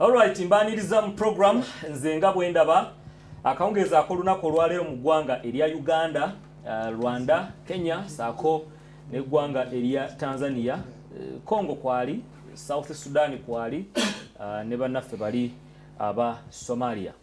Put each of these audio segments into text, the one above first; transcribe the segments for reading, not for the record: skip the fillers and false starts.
Alright, mbaniriza mu program nze nga bwe ndaba akawungeza akolunako olwaleero mu ggwanga erya Uganda, Rwanda, Kenya saako n'eggwanga erya Tanzania, Congo kwali, South Sudan kwali, ne bannaffe bali aba Somalia.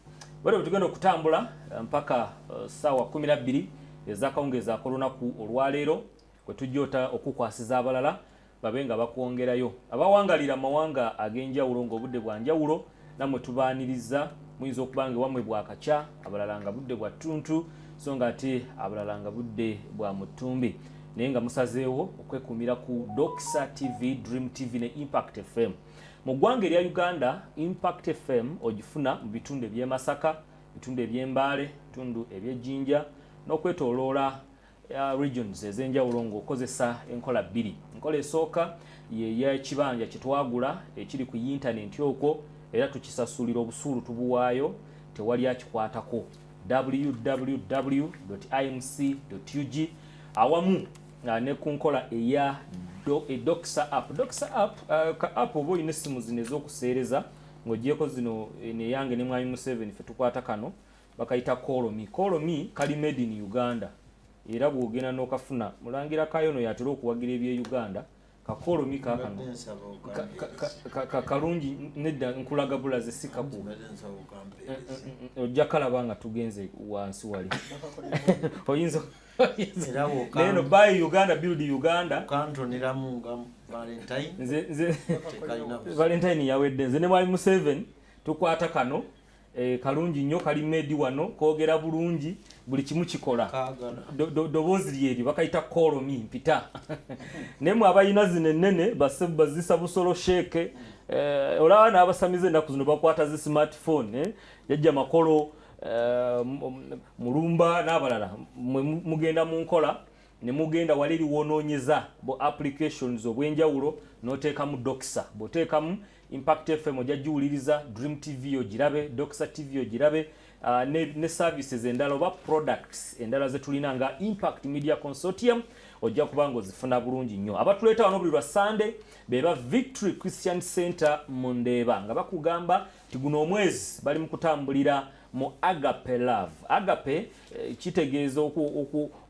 Bwe tugenda okutambula mpaka ssaawa 12 ez'akawungeza akolunako olwaleero kwe tujja okukwasiza abalala babenga bakwongerayo abawangalira amawanga ag'enjawulo ng'obudde bwa njawulo namwe tubaaniriza muyinza okubanga wamwe bwakakya abalala nga budde bwa ttuntu so nga ate abalala nga budde bwa mutumbi naye nga musazeewo okwekumira ku Doxa TV, Dream TV ne Impact FM. Mu ggwanga erya Uganda, Impact FM ogifuna mu bitundu eby'e Masaka, bitundu eby'e Mbale, bitundu eby'e n'okwetooloola regions ez'enjawulo ng'okozesa enkola bbiri. Enkola esooka ye y'ekibanja kye twagula ekiri ku internet okwo era tukisasulira obusuulu tubuwaayo tewali akikwatako www.imc.ug awamu ne ku nkola eya Doxa app. Doxa app ka app oba olina essimu zino ez'okuseereza ng'ogyeko zino neyange ne Mwami Museveni fe tukwata kano bakayita Call Me. Call Me kali made in Uganda. Era bwogenda n'okafuna mulangira kayono yatera okuwagira eby'e Uganda kakolo mika kano kalungi nedda nkulaga bulaze sikabu ojja kalaba nga tugenze wansi wali oyinza neno buy Uganda build Uganda kantonera munga Valentine Valentine yawedde nze ne Mwami Museveni tukwata kano kalungi nnyo kali medi wano koogera bulungi buli kimu kikola dobozi lyeri bakayita Call Me mpita nemwe abayina zino ennene bazisa busolo sheke olaba n'abasamize ennaku zino bakwata zi smartphone yajja makolo mulumba n'abalala mugenda mu nkola ne mugenda wali liwonoonyeza bo applications obwenjawulo n'oteekamu Doxa bw'oteekamu Impact FM ojajiwuliriza, Dream TV ogirabe, Doxa TV ogirabe, ne services endala oba products endala ze tulina nga Impact Media Consortium ojja kubanga ozifuna bulungi nnyo. Abatuleeta wano buli lwa Sunday beba Victory Christian Center mu Ndeeba nga bakugamba ti guno omwezi bali mu kutambulira mu Agape Love. Agape kitegeeza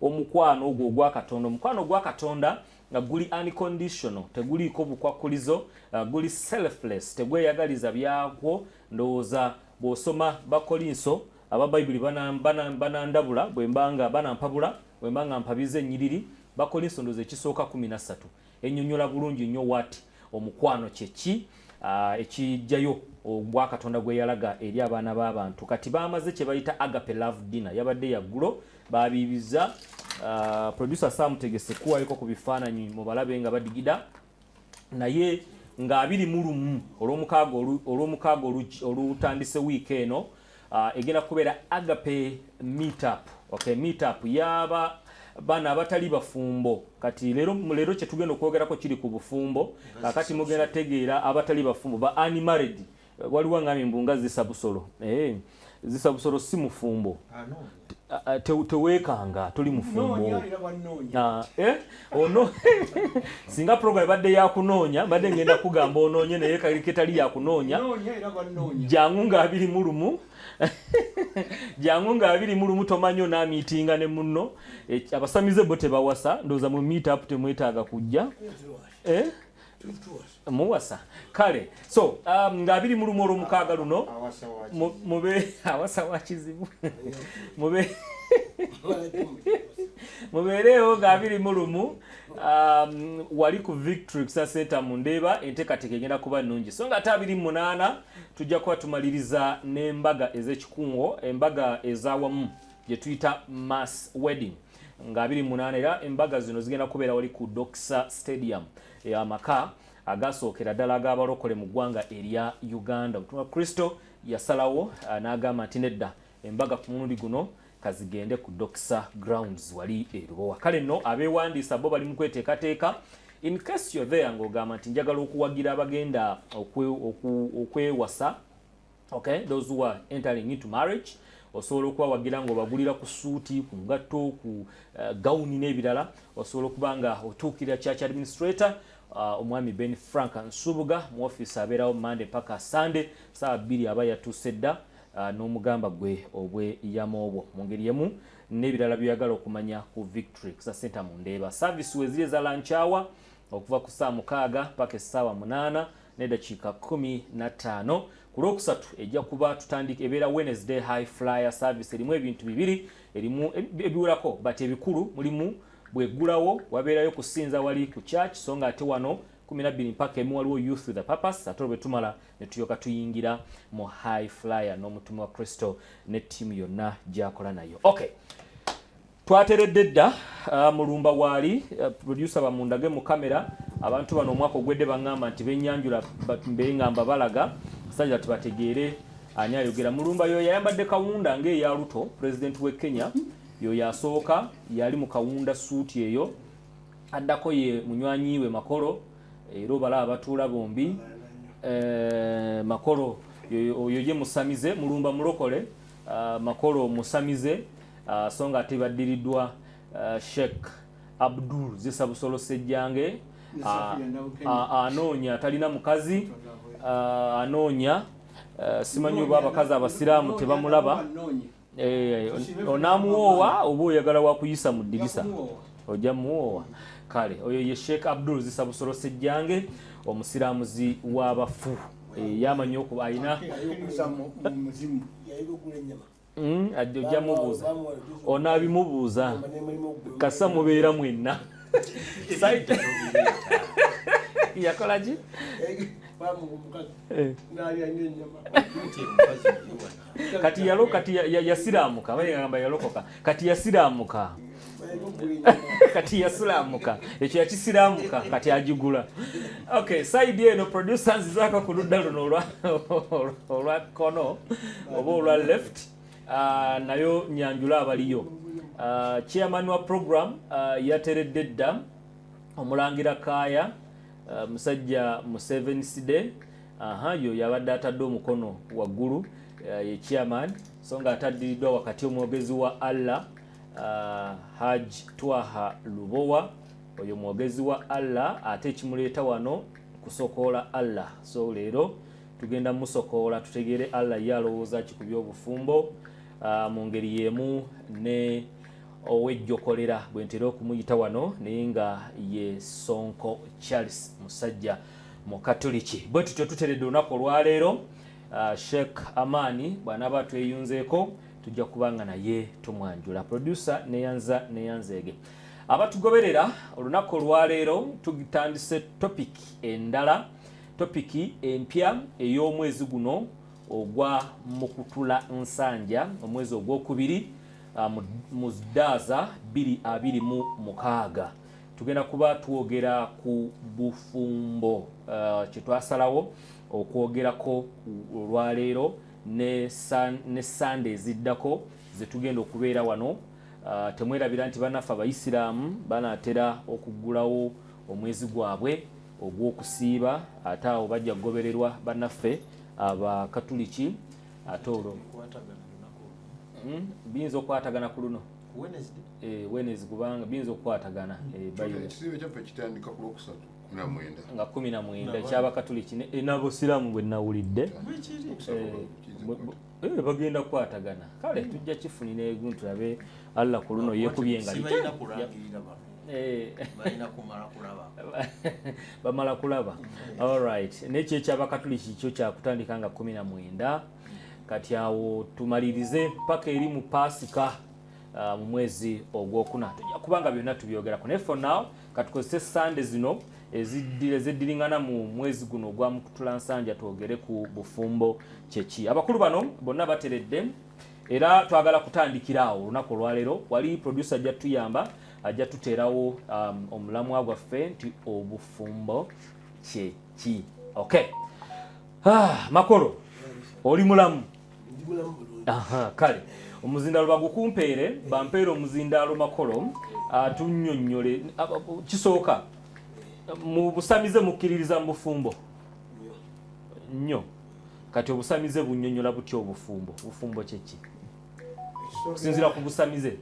omukwano ogwo ogwa Katonda. Omukwano ogwa Katonda nga guli unconditional teguliko bukwakulizo guli selfless tegweyagaliza byakwo ndowooza bw'osoma bakolinso aba Bible banandabula bwembanga banampabula bwembanga mpabize ennyiriri bakolinso ndowooza ekisooka 13 ennyonnyola bulungi nnyo wati omukwano kyeki ekijjayo ogwa Katonda gwe yalaga eri abaana b'abantu kati bamaze kye bayita Agape Love Dinner yabadde yaggulo babibiza producer Sam tegese kuwaliko ku bifaananyi mu balabe nga badigida naye nga 21 olw'omukaaga olutandise wiiki eno egenda kubeera Agape meetup. Okay, meetup yaba bana abatali bafumbo kati lero kye tugenda okwogerako kiri ku bufumbo kakati mugenda tegeera abatali bafumbo ba unmarried waliwo ngami mbunga zisabusolo zisabusolo si mufumbo tewekanga tuli mufumbo ono singa program badde ya kunoonya badde ngenda kugamba onoonye naye ketali ya kunoonya jangu nga 21 jangu nga 21 tomanyo na meetinga ne munno abasamize bo tebawasa ndoza mu meet up temwetaaga kujja muwasa kale so nga 21 olw'omukaaga luno mube awasa wakizibu mube mubeerewo nga 21 wali ku Victory Center mu Ndeeba enteekateeka egenda kuba nnungi so nga ate 28 tujja kuba tumaliriza n'embaga ez'ekikungo embaga ez'awamu gye tuyita mass wedding nga 28 era embaga zino zigenda kubeera wali ku Doxa Stadium amaka agasookera ddala ag'abalokole mu ggwanga erya Uganda. Omutume wa Kristo yasalawo n'agamba nti nedda embaga ku mulundi guno kazigende ku Doxa Grounds wali erubowa. Kale nno abeewandiisa bo bali mu kweteekateeka in case you're there ng'ogamba nti njagala okuwagira abagenda okwewasa, okay, those who are entering into marriage osobola okubawagira ng'obagulira ku suuti, ku ngatto, ku gawuni n'ebirala. Osobola okuba nga otuukira church administrator omwami Ben Frank Nsubuga mu office abeerawo Monday paka Sunday saa 2 aba yatuuse dda n'omugamba gwe obweyamo obwo mu ngeri emu n'ebirala byagala okumanya ku Victory Express Center mu Ndeeba. Service wezire za lunch hour okuva ku saa 6 paka essaawa 8 n'eddakiika 15. Ku Lwokusatu ejja kuba tutandika ebeera Wednesday high flyer service erimu ebintu bibiri erimu ebiwerako but ebikulu mulimu bwegulawo wabeerayo kusinza wali ku church so nga ate wano 12 mpaka emu waliwo youth with a purpose ate bwe tumala ne tuyoka tuyingira mu high flyer n'omutume wa Kristo ne ttiimu yonna gy'akola nayo. Okay, twateredde dda mulumba waali producer bamundage mu kamera abantu bano omwaka ogwedde baŋŋamba nti benyanjula mbengamba balaga sajja tubategeere ani ayogera. Mulumba yo yayambadde kawunda ng'eya Ruto president we Kenya yo yasooka yali mu kawunda suuti eyo addako ye munywanyi we Makolo era bala abatuula bombi Makolo yo ye musamize Mulumba mulokole Makolo musamize songa ate baddiriddwa Sheikh Abdul Zisabusolo Sejjange anoonya talina mukazi anoonya simanyi oba abakazi abasiraamu tebamulaba onamuwoowa oba oyagala wakuyisa mu ddirisa ojja muwoowa. Kale oyo ye Sheikh Abdul Zisabusolo Sejjange omusiraamuzi w'abafu yamanyi okuba ayina ojja mubuuza onaabimubuuza kasa mubeera mwenna yakola ki kati yasiraamuka bayagamba yalokoka kati yasiraamuka kati yasiraamuka ekyo yakisiraamuka kati agigula. Okay, side eno producers zaka ku ludda luno olwa kono oba olwa left nayo nyanjula abaliyo. Chairman wa program yateredde dda omulangira Kaaya musajja Museveni Side yo yabadde atadde omukono waggulu ye chairman so nga ataddiddwa wakati omwogezi wa Allah Haj Twaha Lubowa oyo mwogezi wa Allah ate ekimuleeta wano kusokoola Allah so leero tugenda musokoola tutegeere Allah yalowooza ki ku by'obufumbo mu ngeri yemu ne owejjokolera bwe ntera okumuyita wano naye nga ye Sonko Charles musajja mu Katoliki. Bwe tutyo tuteredde olunaku olwaleero Sheikh Amani bw'anaaba tweyunzeeko tujja kubanga naye tumwanjula. Producer neyanzeege abatugoberera olunaku olwaleero tugitandise topic endala topic empya ey'omwezi guno ogwa Mukutula Nsanja omwezi ogwokubiri mu Ddaaza 2026 tugenda kuba twogera ku bufumbo kyetwasalawo okwogerako olwaleero ne Sunday eziddako zetugenda okubeera wano. Temwerabira nti bannaffe Abayisiraamu banaatera okuggulawo omwezi gwabwe ogw'okusiiba ate awo bajja kugobererwa bannaffe Abakatuliki ate olwo biyinza okwatagana ku luno Wednesday kubanga biyinza okukwatagana nga 19 eky'Abakatuliki n'Abasiraamu bwe nawulidde bagenda kukwatagana. Kale tujja kifunira egun tulabe Allah ku luno yeekubye nga bamala kulaba. Alright, nekyo eky'Abakatuliki kyo kyakutandika nga 19 kati awo tumalirize paka eri mu Pasika mu mwezi ogwokuna tujja kubanga byonna tubyogerako naye for now katukozese Sunday zino eziddiringana mu mwezi guno ogwa Mukutula Nsanja twogere ku bufumbo kyeki. Abakulu bano bonna bateredde era twagala kutandikira awo olunaku olwaleero wali producer ajja tuyamba ajja tuteerawo omulamwa gwaffe nti obufumbo kyeki. Okay, Makolo oli mulamu? Kale omuzindaalo bagukumpeere bampeere omuzindaalo Makolo atunnyonnyole kisooka mu busamize mukkiririza mu bufumbo nnyo kati obusamize bunnyonnyola butya obufumbo bufumbo kyeki kusinziira ku busamize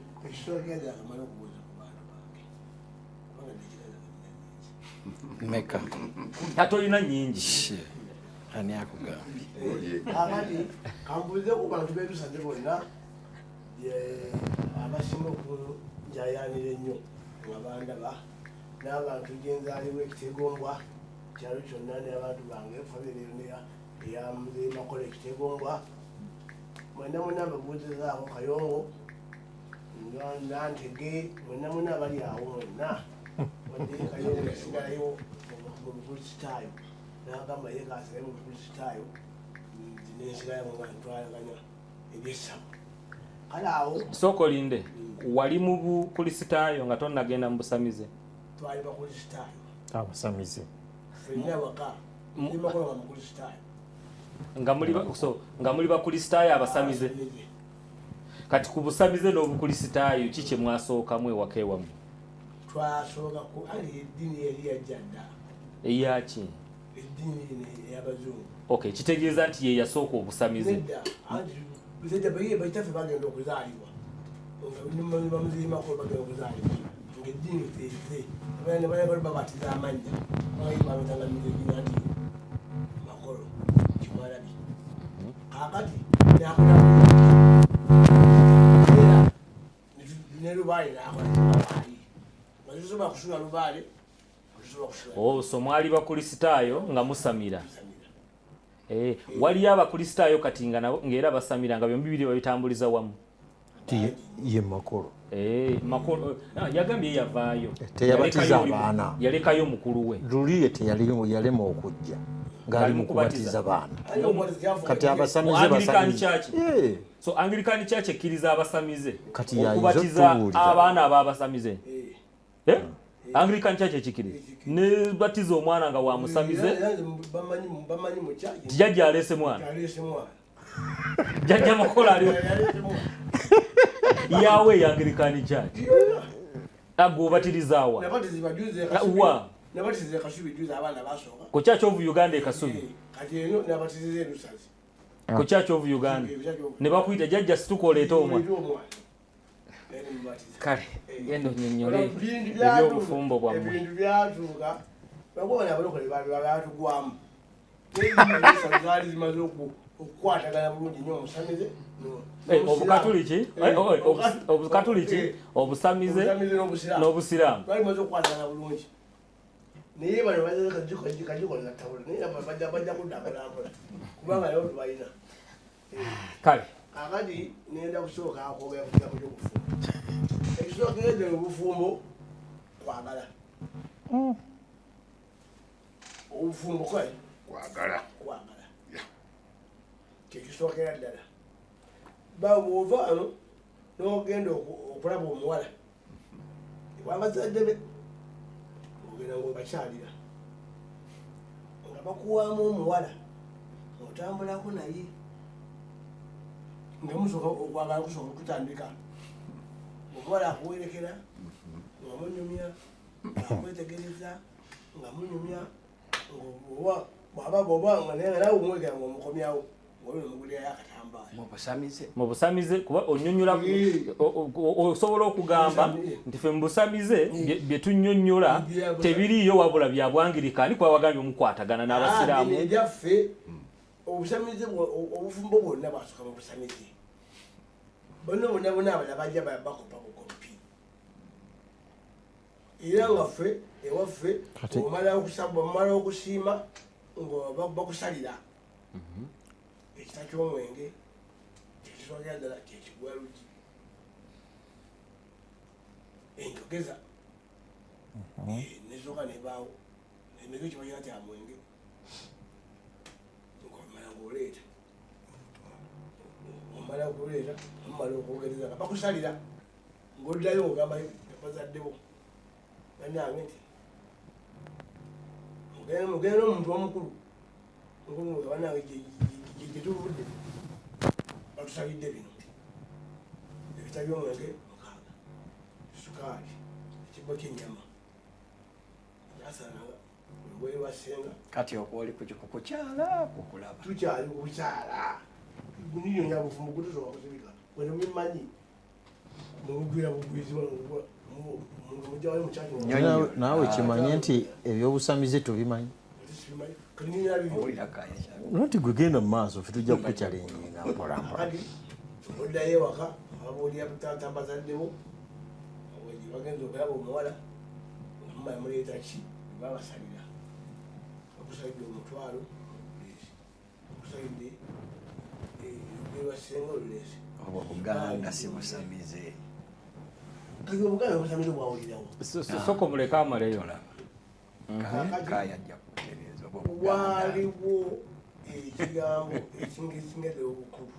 Meka. Atolina nyingi. Ani akugambye. Abali kambuze ku bantu betusande bonna abasinga okunjayanira ennyo ngabandaba n'abantu gyenzaaliwo ekitegombwa kyalo kyonna n'abantu bange fabireyo eyamuze makola ekitegombwa mwena muna ababuuzizaako Kayongo nantege mwena muna abali awo mwena wadde Kayongo yasigalayo mu bukulisitaayo n'agamba ye kaasigaye mu bukulisitaayo nensigala mu nga ntwalaganya ebyesabu kale awo Sokolinde wali mu bukulisitaayo nga tonnagenda mu busamize. twali bakulisitaayo Abasamize. ffenna waka ndimakola nga mukulisitaayo nga muli bakulisitaayo abasamize. Kati ku busamize n'obukulisitaayo ki kye mwasookamu ewaka ewammwe? twasooka ku ali eddiini yali yajja dda Eyaki? eddiini ey'abazungu Okay, kitegeeza nti ye yasooka obusamize. nedda anti bizajja baitaffe bagenda okuzaalibwa bamuzirimako bagenda okuzaalibwa ngaeddiini feife bali babatiza amannya bamitangamiza nti makolo kimwalabi kakati era ne Lubaale nakola kibabaali nga tusobola kusula Lubaale tusobola kusula So mwali bakulisitaayo nga musamira. Waliyo abakulisitaayo kati ng'era basamira nga byombi biri babitambuliza wamu. Ye makolo. Makolo yagambye yavaayo. Teyabatiza abaana. Yalekayo mukulu we. Luliye yalema okujja. Ngali mu kubatiza abaana. Kati abasamize Anglican Church. So Anglican Church ekkiriza abasamize okubatiza abaana ababasamize. Anglican Church ekikiriza ne batiza omwana nga wa musamize. bamanyi mu kyaki Jjajja alese mwana. Jjajja Makola aliwo. Yawe Anglican Church. Agobatiriza wa. Nabatiza Kasubi juzi abaana basooka. Ku Church of Uganda Kasubi. Kati eno nabatiza Lusazi. Ku Church of Uganda. Ne bakuyita jjajja situkoleeta omwana. Kale yendo nnyonnyole ebyobufumbo bwammwe. Ebintu byatuuka babona abalokole batugwamu. Zaali zimaze okukwatagana bulungi nnyo omusamize. Obukatuliki obukatuliki obusamize n'obusiraamu balimaze okukwatagana bulungi. Naye bano baze kajikola tabula naye bajja kuddakolampola kubanga leo tubalina. Kale akati nenda kusooka akoba kujja kujja ekisookera obufumbo kwagala obufumbo kwali kwagala kyekisookera ddala bw'ova ano n'ogenda okulaba omuwala wabazadde be ogenda ng'obakyalira nga bakuwaamu omuwala otambulako naye nga musooka okwagala kusooka okutandika omuwala akuwerekera nga munyumya akwetegereza nga munyumya bw'aba nga naye nawe omwegera ng'omukomyawo ng'olwo omugulirayo akatambaala mu busamize kuba onnyonnyola osobola okugamba nti ffe mu busamize bye tunnyonnyola tebiriiyo wabula bya Bwangirikaani kuba wagambye omukwatagana n'abasiraamu. Ebyaffe obusamize obufumbo bwonna bwasooka mu busamize bonna abala bajja bakopa bukopi era nga ffe ewaffe omala okusiima nga bakusalira ekita ky'omwenge kyekisookera ddala kyekigwalugi enjogeza nesooka nebaawo emege kibagira kya mwenge ng'omala ng'oleeta omala okuleeta omala okwogereza nga bakusalira ng'oddayo ogamba bazaddewo banange nti mugenda n'omuntu omukulu nga banange gyetuvudde batusalidde bino ebita by'omwenge 6 sukaali ekibbo ky'ennyama yasalanga olugoye lwasenga kati okwoli kukukyala kukulaba tukyali kukukyala niyo nyabufumbo kutusobola kusibika wena mumanyi mumugwira bugwizi naawe kimanye nti ebyobusamize tubimanyi nti gwe genda mu maaso fe tujja kukukyalenjinga mpolampola oddayo ewaka ababuulira butaata bazaddebo bagenza okulaba omuwala omumala muleeta ki babasalira okusalidde omutwalo okusalidde ewasenga oluleesi obwo Buganda si busamize obuganda obusamize bwawulirawo soko muleka amaleyo kaya ajja kutereeza waliwo ekigambo ekingezingeze obukulu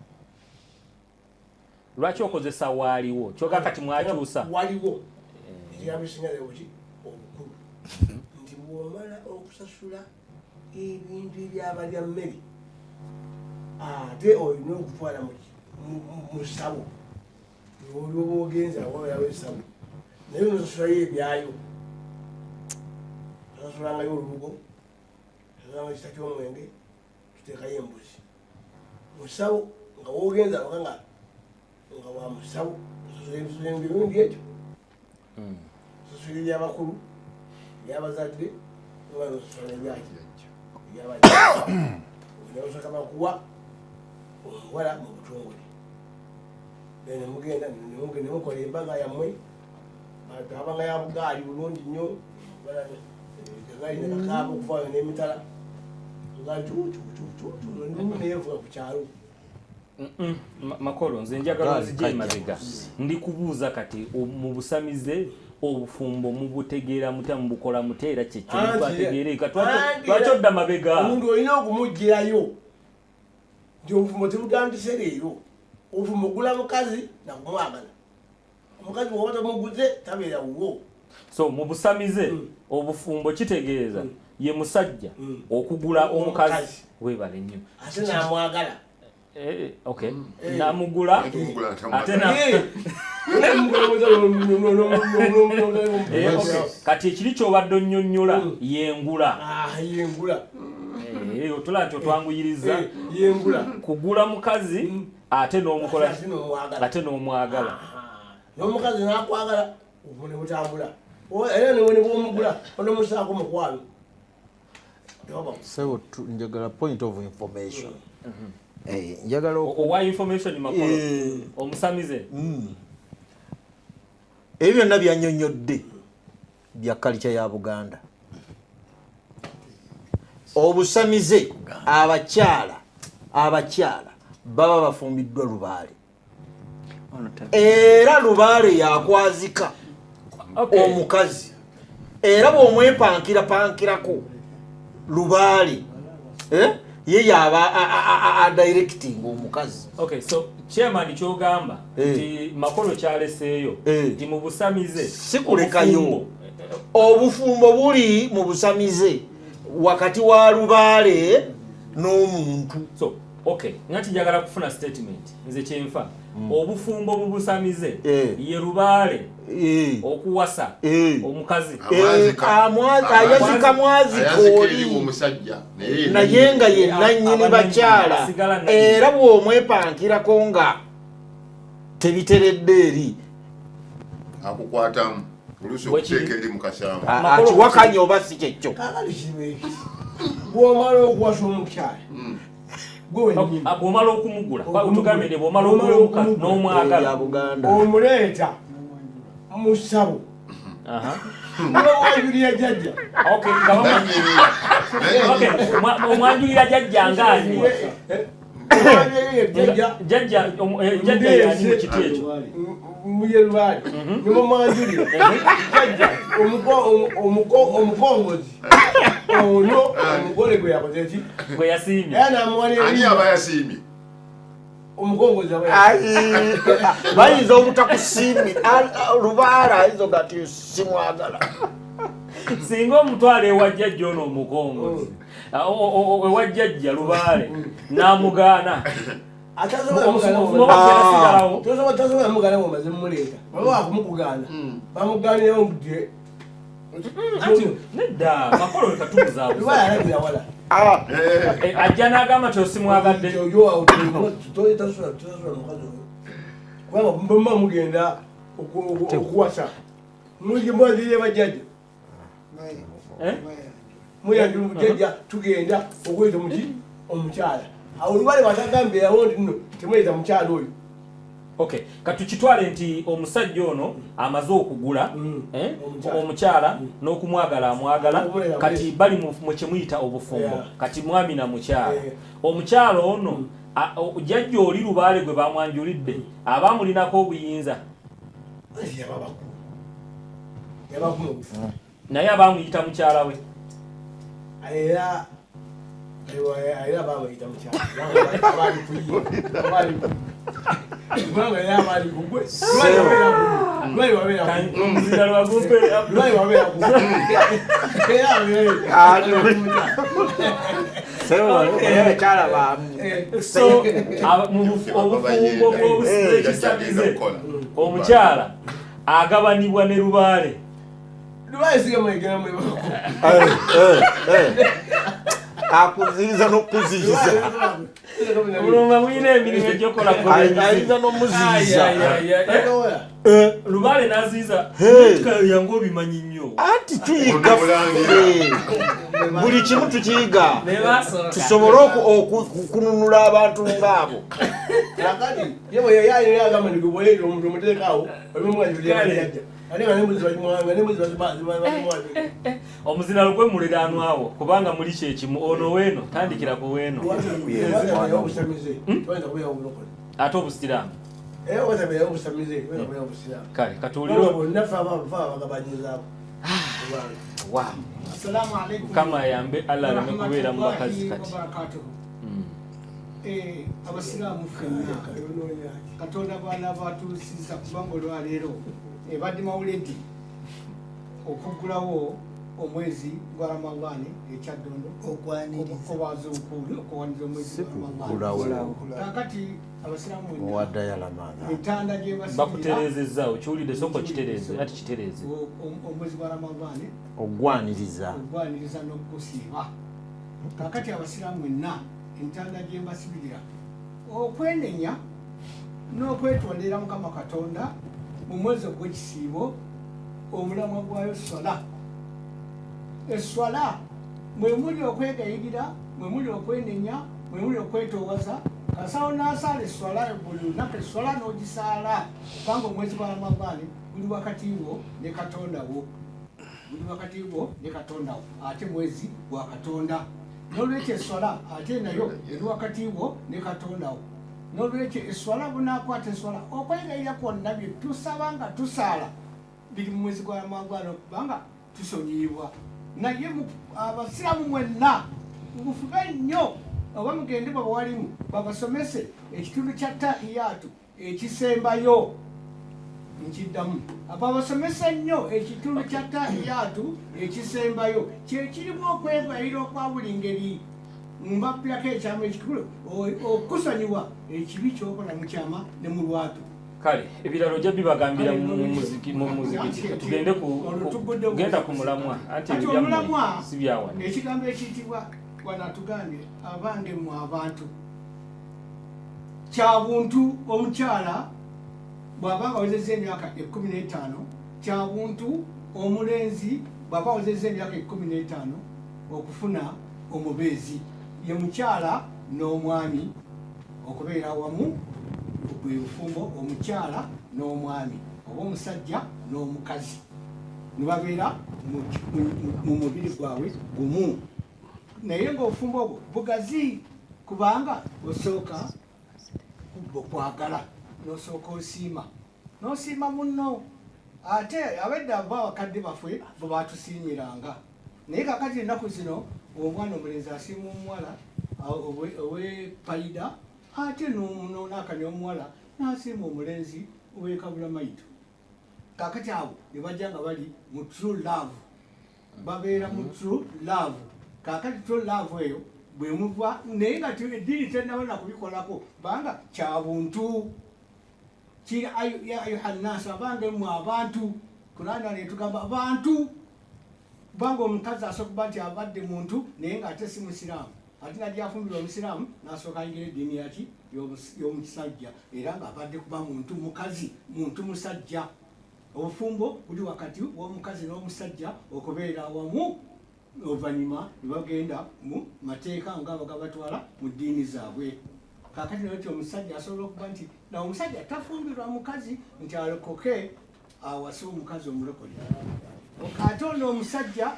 lwaki okozesa waaliwo kyoga kati mwakyusa waliwo ekigambo ekingeze obukulu nti bw'omala okusasula ebintu ebyabalya mmere ate olina okutwala mu ssabo olwoba ogenza wabalawo essabo naye nosasulayo ebyayo osasulangayo olubugo osasulanga ekita ky'omwenge tuteekayo embuzi mu ssabo nga wogenza nga wa mu ssabo osasula ebirungi ekyo osasula ebyabakulu ebyabazadde oba nosasula ebyaki ebyabajja bakuwa omuwala mu butongole nemugenda nemukola embaga yammwe abanga ya bugaali bulungi nnyo gaali nekakaaba okuvaayo n'emitala neyevuga ku kyalo makolo nze njagala nzija emabega ndi kubuuza kati mu busamize obufumbo mubutegeera mutya mubukola muteera kyekyo mutwategeereka lwaki odda mabega omuntu olina okumugirayo nti obufumbo tebutandise leero obufumbo ogula mukazi nakumwagala omukazi bwoba tomuguze tabeera wuwo so mu busamize obufumbo kitegeeza ye musajja okugula omukazi webale nnyo ate namwagala okay namugula ate kati ekiri kyobadde onnyonnyola yengula otula nti otwanguyiriza yengula kugula mukazi ate n'omukola ate n'omwagala n'omukazi nakwagala obune butambula era newene bwomugula onomusaako mukwano sebo njagala point of information njagala owa information makolo omusamize ebyo byonna byannyonnyodde bya kalica ya Buganda. Obusamize abakyala baba bafumbiddwa lubaale era lubaale yakwazika omukazi era bw'omwepankirapankirako lubaale ye yaba directing omukazi. Okay, so chairman kyogamba nti makolo kyaleseeyo nti mu busamize sikulekayo obufumbo buli mu busamize wakati wa lubaale n'omuntu. So okay, ngati njagala kufuna statement nze kyenfa obufumbo bubusamize ye lubaale okuwasa omukazi ayazika mwazi kooli naye nga ye nannyini bakyala era bw'omwepankirako nga tebiteredde eri akukwatamu oluusi okuteeka eri mukasaamu akiwakanya oba si kyekyo bw'omala okuwasa omukyala bw'omala okumugula tugambye bw'omala okugula n'omwagala omuleeta mu ssabo omwanjulira jjajja omwanjulira jjajja ngaani jjajja yani mu kiti ekyo muyelubaali nimumwanjulira jjajja omukongozi ono omugole gwe yakoze ki gwe yasiimye era namuwala ani aba yasiimye omukongozi bayinza obutakusiimi lubaala ayinza gati simwagala singa omutwala ewa jjajja ono omukongozi ewa jjajja lubaale n'amugaana tasobola mugana mumaze mumuleeta baba wakumukugaana bamugaanirawo nti nedda makolo katumuzaabwe lubaala alagira wala ajja n'agamba tyosimwagadde kubanga bama mugenda okuwasa Mulungi mwanjire bajjajja. Muyanjira omujjajja tugenda okweta muki omukyala. Awo Lubale batagambye yawo nno temweta mukyala oyo. Okay, katukitwale nti omusajja ono amaze okugula omukyala n'okumwagala amwagala kati bali mu kyemuyita obufumbo kati mwami na mukyala omukyala ono jjajja oli Lubaale gwe bamwanjulidde abamulinako obuyinza naye abamuyita mukyala we era bamuyita mukyala abali kuyiye omukyala agabanibwa ne Lubaale. Akuziriza n'okuziriza mulunga muyina emirimu egyokola ayinza n'omuziriza Lubaale n'aziiza yange obimanyi nnyo anti tuyiga buli kimu tukiyiga tusobole okununula abantu ngaabo omuzina lukwe muliraanwawo kubanga muli kyekimu ono weeno tandikira ku weeno ate obusiraamu kale kama yambe Allah aleme kubeera mu bakazi kati abasiraamu ffenna Katonda baana batuusiza kubanga olwaleero ebadde mawuledi okuggulawo omwezi gwa Ramadhaani ekyaddondo okwaniriza omwezi gwa Ramadhaani. Kakati abasiraamu entanda gye bakutereezezza okiwulidde soko kitereeze ati kitereeze omwezi gwa Ramadhaani ogwaniriza n'okusiiba. Kakati abasiraamu mwenna entanda gye mbasibirira okwenenya n'okwetondera Mukama Katonda mu mwezi ogw'ekisiibo omulamwa gwayo swala. Eswala mwe muli okwegayirira, mwe muli okwenenya, mwe muli okwetoowaza. Kasawo n'asaala eswala buli lunaku eswala n'ogisaala kubanga omwezi gwa Ramadhaani guli wakati wo ne Katonda wo, guli wakati wo ne Katonda wo, ate mwezi gwa Katonda. N'olwekyo eswala ate nayo eri wakati wo ne Katonda wo. N'olwekyo eswala bunaakwata eswala okwegayirira kwonna bye tusaba nga tusaala biri mu mwezi gwa Ramadhaani kubanga tusonyiyibwa. Naye abasiraamu mwenna mufube nnyo oba mugende bawalimu babasomese ekitundu kya tahiyaatu ekisembayo. Nkiddamu abasomese nnyo ekitundu kya tahiyaatu ekisembayo kyekirimu okwegayirira okwa buli ngeri. Mbabbirako ekyama ekikulu okusonyiwa ekibi kyokola mu kyama ne mu lwatu. Kale ebiralo ojja bibagambira mu muzikiti tugende genda ku mulamwa ate ebyammwe si byawano. Ekigambo ekiyitibwa wanatugambye abange mu abantu kya buntu omukyala bw'abanga awezezza emyaka 15 kya buntu omulenzi bw'aba awezezza emyaka 15 okufuna omubeezi ye mukyala n'omwami okubeera wamu bwe bufumbo omukyala n'omwami oba omusajja n'omukazi ne babeera mu mubiri gwabwe gumu. Naye ng'obufumbo obwo bugazi kubanga osooka okwagala n'osooka n'osiima munno ate abedda aba abakadde baffe bwe batusiimiranga. Naye kakati ennaku zino omwana omulenzi asiima omuwala ow'epayida ate n'onakanya omuwala n'asiima omulenzi ow'ekabula mayitu. Kakati abo ne bajja nga bali mu true love, babeera mu true love. Kakati true love eyo bwe muva naye nga eddiini tennabona kubikolako banga kya buntu ya ayuhannaasu abange mu abantu. Kurani netugamba abantu banga omukazi asooka kuba nti abadde muntu naye ng'ate si musiraamu ate najja afumbirwa omusiraamu n'asooka ayingira eddiini yaki y'omusajja era ng'abadde kuba muntu mukazi muntu musajja obufumbo buli wakati w'omukazi n'omusajja okubeera awamu oluvannyuma ne bagenda mu mateeka nga bagabatwala mu ddiini zaabwe. Kaakati nti omusajja asobola okuba nti nawe omusajja tafumbirwa mukazi nti alokoke awase omukazi omulokole. Ate ono omusajja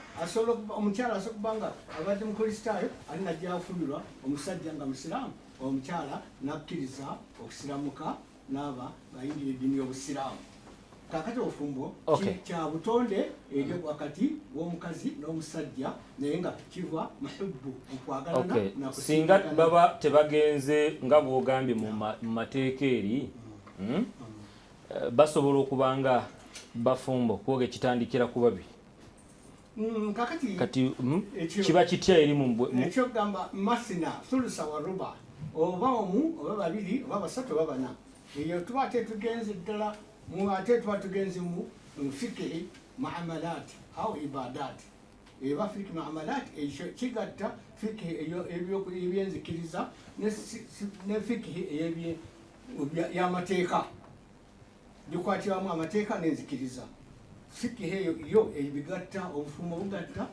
omukyala asobola okuba nga abadde mukristaayo ali najja afumbirwa omusajja nga musiraamu, omukyala nakkiriza okusiramuka n'aba ng'ayingira eddiini y'obusiraamu. Kaakati obufumbo kya butonde eri wakati w'omukazi n'omusajja naye nga kiva mahubbu okwagalana. Singa baba tebagenze nga bw'ogambye mu mateeka eri basobola okuba nga bafumbo kwoga ekitandikira ku babiri. Kati kiba kitya eri ekyo gamba masina sulusa wa ruba oba omu oba babiri oba basatu oba bana. Eyo tuba tetugenze ddala ate tuba tugenze mu fikihi muamalat au ibadat. Eba fikihi muamalat ekyo kigatta fikihi ebyenzikiriza ne fikihi y'amateeka. Bikwatiramu amateeka n'enzikiriza. Fikihi eyo ebigatta obufumbo bugatta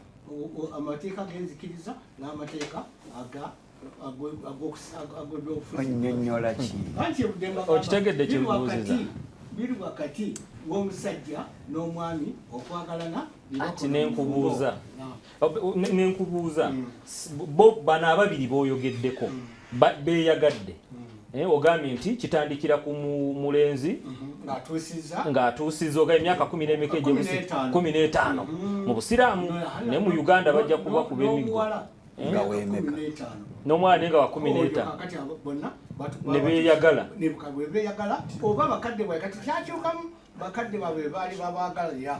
amateeka g'enzikiriza n'amateeka Onyonyola ki? Okitegedde kyebuuziza. Biri wakati w'omusajja n'omwami okwagalana. Ati nenkubuuza bo bano ababiri b'oyogeddeko beeyagadde. Ogambye nti kitandikira ku mulenzi ng'atuusizza oga emyaka 15 mu busiraamu ne mu Uganda bajja kuba ku b'emiggo n'omwana nga wa 15 ne beeyagala oba bakadde bwe kati kyakyukamu bakadde baabwe baali babaagalira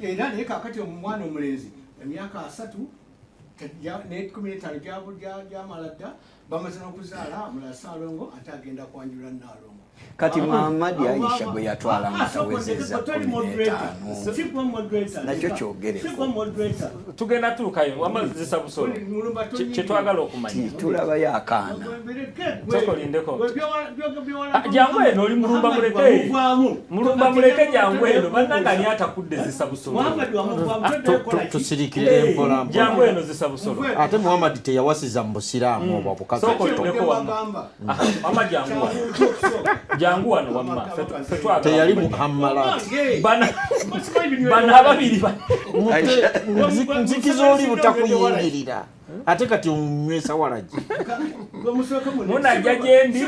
era naye kaakati omwana omulenzi emyaka 3 ne 15 gyamala dda bamaze n'okuzaala mulala Ssaalongo ate agenda kwanjula Nnaalongo. Kati Muhammad Aisha gwe yatwala nga tawezezza 15 nakyo kyogereko tugenda tuukayo wamazisa busolo kyetwagala okumanya tulabayo akaana tokolindeko jangu eno oli mulumba muleke jangu eno bannanga ani atakudde zisa busolo tusirikirire empola jangu eno zisa busolo ate Muhammad teyawasiza mu busiraamu obwo bukazi tokolindeko wama jangu wano wamma fetwa teyali Muhammad bana ababiri nzikiza oli butakuyingirira ate kati omumwesa walagi munajja gyendi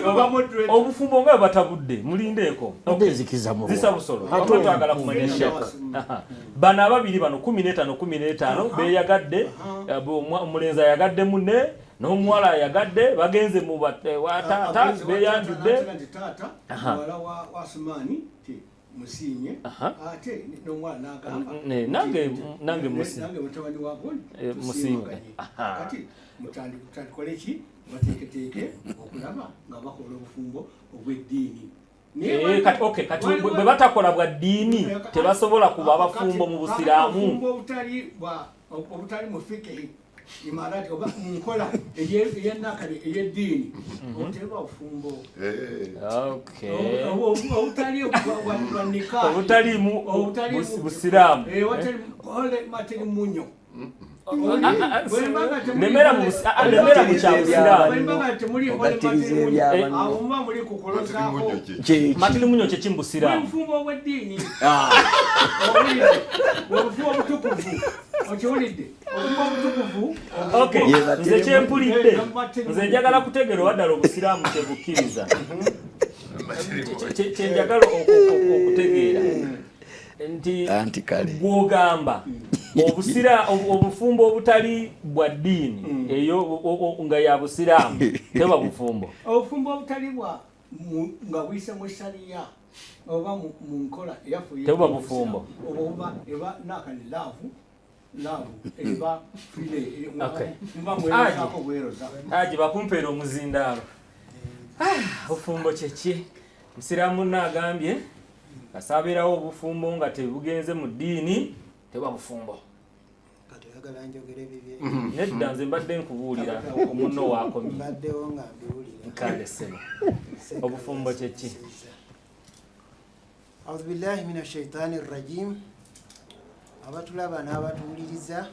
obufumbo nga batabudde mulindeeko ndezikiza mu zisa busolo twagala kumanya shaka bana ababiri bano 15 beeyagadde omulenzi ayagadde munne n'omuwala ayagadde bagenze mu taata beeyanjudde wala wa Asumani Musiimye ate n'omwana n'agamba nange mutabani wa Musiimye kati mutandikole ki bateeketeeke okulaba nga bakola obufumbo obw'eddiini. Kati bwe batakola bwa ddiini tebasobola kuba abafumbo mu busiraamu obutali mu fikihi imarati oba nkola ey'ennakale ey'eddiini obuteeba obufumbo obutali bwannika obutalimu busiraamu materi munyo nemera mu kyabusiraamu matiri munyo kye kimbusiraamu obufumbo obw'eddiini obufumbo obutukuvu okiwulidde nze kyempulidde nze njagala kutegera waddala obusiraamu kyebukkiriza kyenjagala okutegeera nti gwogamba obufumbo obutali bwa ddiini eyo nga ya busiraamu teba bufumbo obufumbo obutali nga buyise mu shariya oba mu nkola teba bufumbo oba eba nakali laavu eba file aji bakumpeera omuzindaalo obufumbo kyeki musiraamu naagambye kasaabeerawo obufumbo nga tebugenze mu ddiini teba bufumbo nedda nze mbadde nkubuulira omunno waakomye nkande sebo obufumbo kyeki A'udhu billahi minash shaitani rrajim. Abatulaba n'abatuwuliriza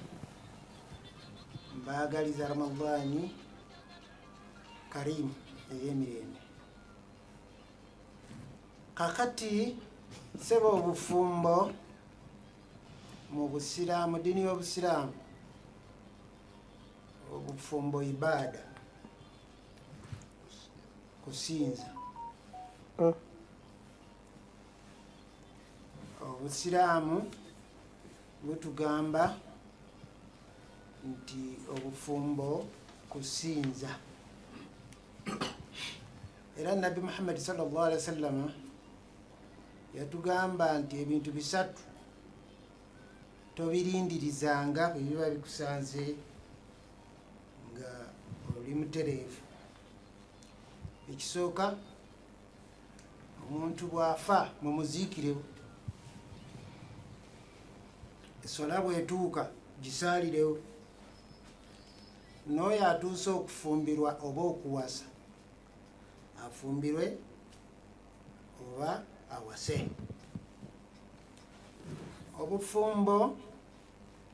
mbaagaliza Ramadhani Karim ey'emirembe. Kakati seba obufumbo mu Busiraamu, dini y'Obusiraamu, obufumbo ibada, kusinza. Obusiraamu butugamba nti obufumbo kusinza. Era Nabi Muhammad sallallahu alaihi wasallam yatugamba nti ebintu bisatu tobirindirizanga bwe biba bikusanze nga oli mutereevu. Ekisooka, omuntu bw'afa mumuziikirewo, essola bw'etuuka gisaalirewo, n'oyo atuuse okufumbirwa oba okuwasa afumbirwe oba awase. Obufumbo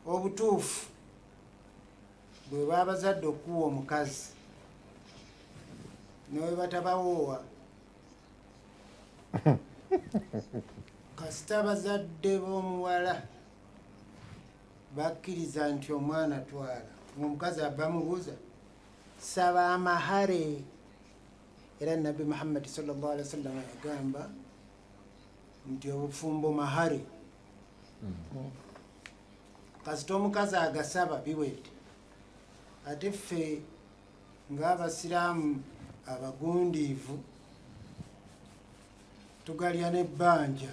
obutuufu bwe baba bazadde okuwa omukazi ne batabawoowa, kasita bazadde b'omuwala bakkiriza nti omwana twala, omukazi aba mubuuza saba amahare. Era Nabi Muhammad sallallahu alaihi wasallam yagamba nti obufumbo mahare. Kasita omukazi agasaba biwedde. Ate ffe ng'Abasiraamu abagundiivu tugalya n'ebbanja.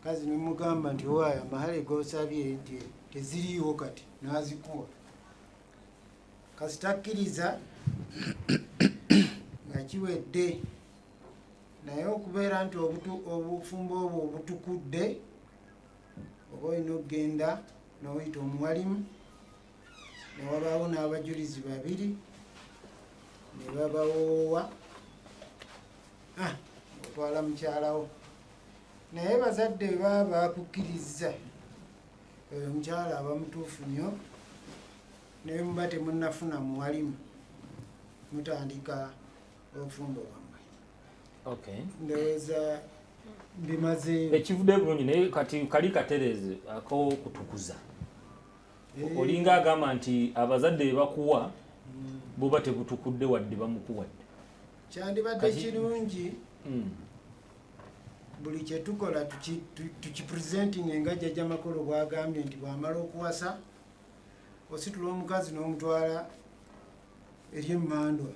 Kazi nimugamba nti waayo amahale g'osabye teziriiwo kati n'azikuwa. Kasita akkiriza nga kiwedde, naye okubeera nti obufumbo obwo obutukudde, oba olina okugenda n'oyita omuwalimu, ne wabaawo n'abajulizi babiri ne babawoowa, otwala mukyalawo. Naye bazadde baba bakukkiriza, oyo omukyala aba mutuufu nnyo, naye muba temunnafuna muwalimu, mutandika obufumbo bwammwe. Ndowooza bimaze ekivudde bulungi, naye kati kali katereze ak'okutukuza. Olinga agamba nti abazadde bebakuwa buba tebutukudde wadde bamukuwadde. Kyandibadde kirungi buli kyetukola tukipresenting nga Jjajja Makolo bw'agambye nti bw'amala okuwasa ositula omukazi n'omutwala eri emmandwa.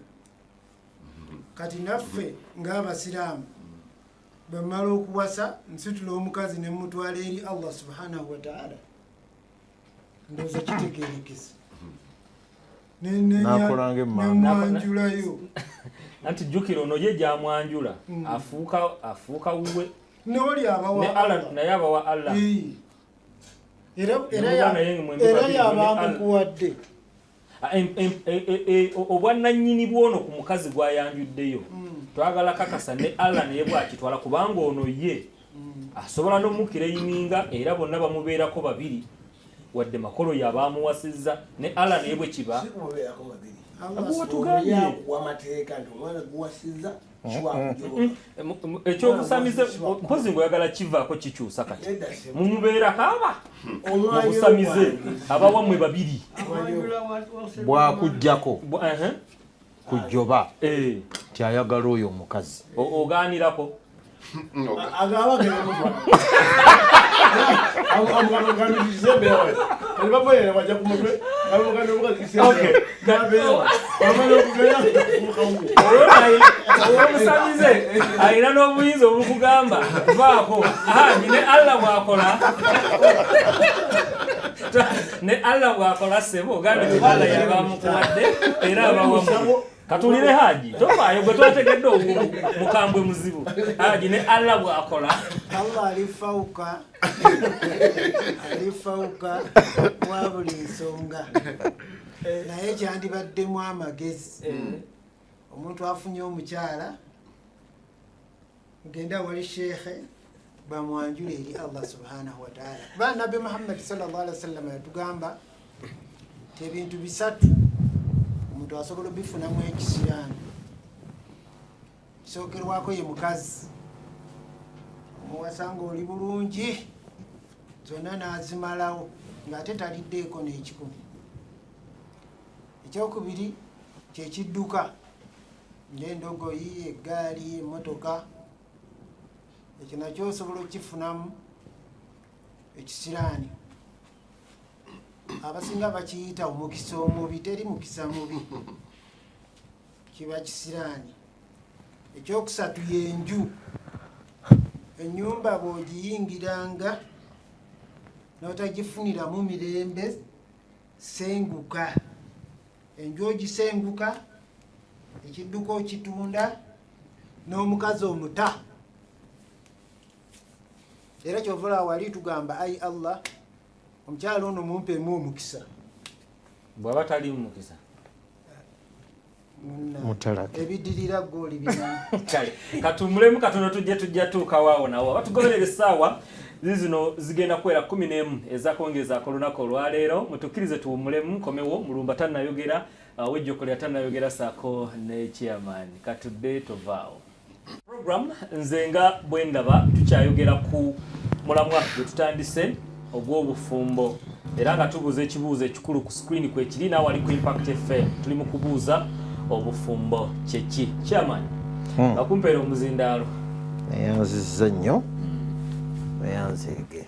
Kati naffe ng'Abasiraamu bwe mmala okuwasa nsitula omukazi ne mutwala eri Allah subhanahu wa ta'ala. Ndowooza kitegeerekesa. Nemwanjulayo. Anti jjukira ono ye gy'amwanjula afuuka wuwe n'oli abawa naye abawa Allah. Era y'abamukuwadde. Obwannannyini bw'ono ku mukazi gwayanjuddeyo twagala kakasa ne Allah naye bw'akitwala, kubanga ono ye asobola n'omukireyininga era bonna bamubeerako babiri, wadde Makolo y'abaamuwasizza ne Allah naye bwe kiba ekyobusamize. Mpozi ng'oyagala kivaako kikyusa kati mumubeera kaaba obusamize abawammwe babiri bwakujjako kujjoba tyayagala oyo omukazi ogaanirako omusamize alina n'obuyinza obukugamba vaako ne Allah bwakola ne Allah bwakola sebo ogambe nti Allah yabamukuwadde era abawamu. Katulire Haji tofaayo gwe twategedde mukambwe muzibu. Haji ne Allah bw'akola Allah alifauka wa buli nsonga, naye kyandibaddemu amagezi. Omuntu afunye omukyala genda wali shekhe bamwanjula eri Allah subhanahu wa ta'ala. Ba Nabi Muhammad sallallahu alaihi wasallam yatugamba ebintu bisatu omuntu asobola bifunamu ekisiraani. Kisookerwako ye mukazi omuwasanga oli bulungi zonna n'azimalawo ng'ate taliddeeko n'ekikumi. Ekyokubiri kyekidduka ng'endogoyi, eggaali, emmotoka. Ekyo nakyo osobola okukifunamu ekisiraani. Abasinga bakiyita omukisa omubi, teri mukisa mubi, kiba kisiraani. Ekyokusatu y'enju. Ennyumba bw'ogiyingiranga n'otagifuniramu mirembe, senguka. Enju ogisenguka, ekidduka okitunda, n'omukazi omuta. Era kyovula wali tugamba ayi Allah omukyalo ono mumpemu omukisa. Bw'aba tali mukisa mutalake ebidirira goli bina. kale katumulemu katono tujja tuukawaawo nawo batugoberera essaawa zino zigenda kwera 11 ezakongeza olunaku olwaleero. mutukkirize tuwumulemu komewo mulumba tannayogera wejjokolera tannayogera saako ne chairman katudde tovaawo. Program nze nga bwe ndaba tukyayogera ku mulamwa gwe tutandise ogw'obufumbo era nga tubuuza ekibuuzo ekikulu ku screen kwekiri naawali ku Impact FM tuli mu kubuuza obufumbo kyeki. Chairman akumpeera omuzindaalo. neyanziza nnyo neyanzeege.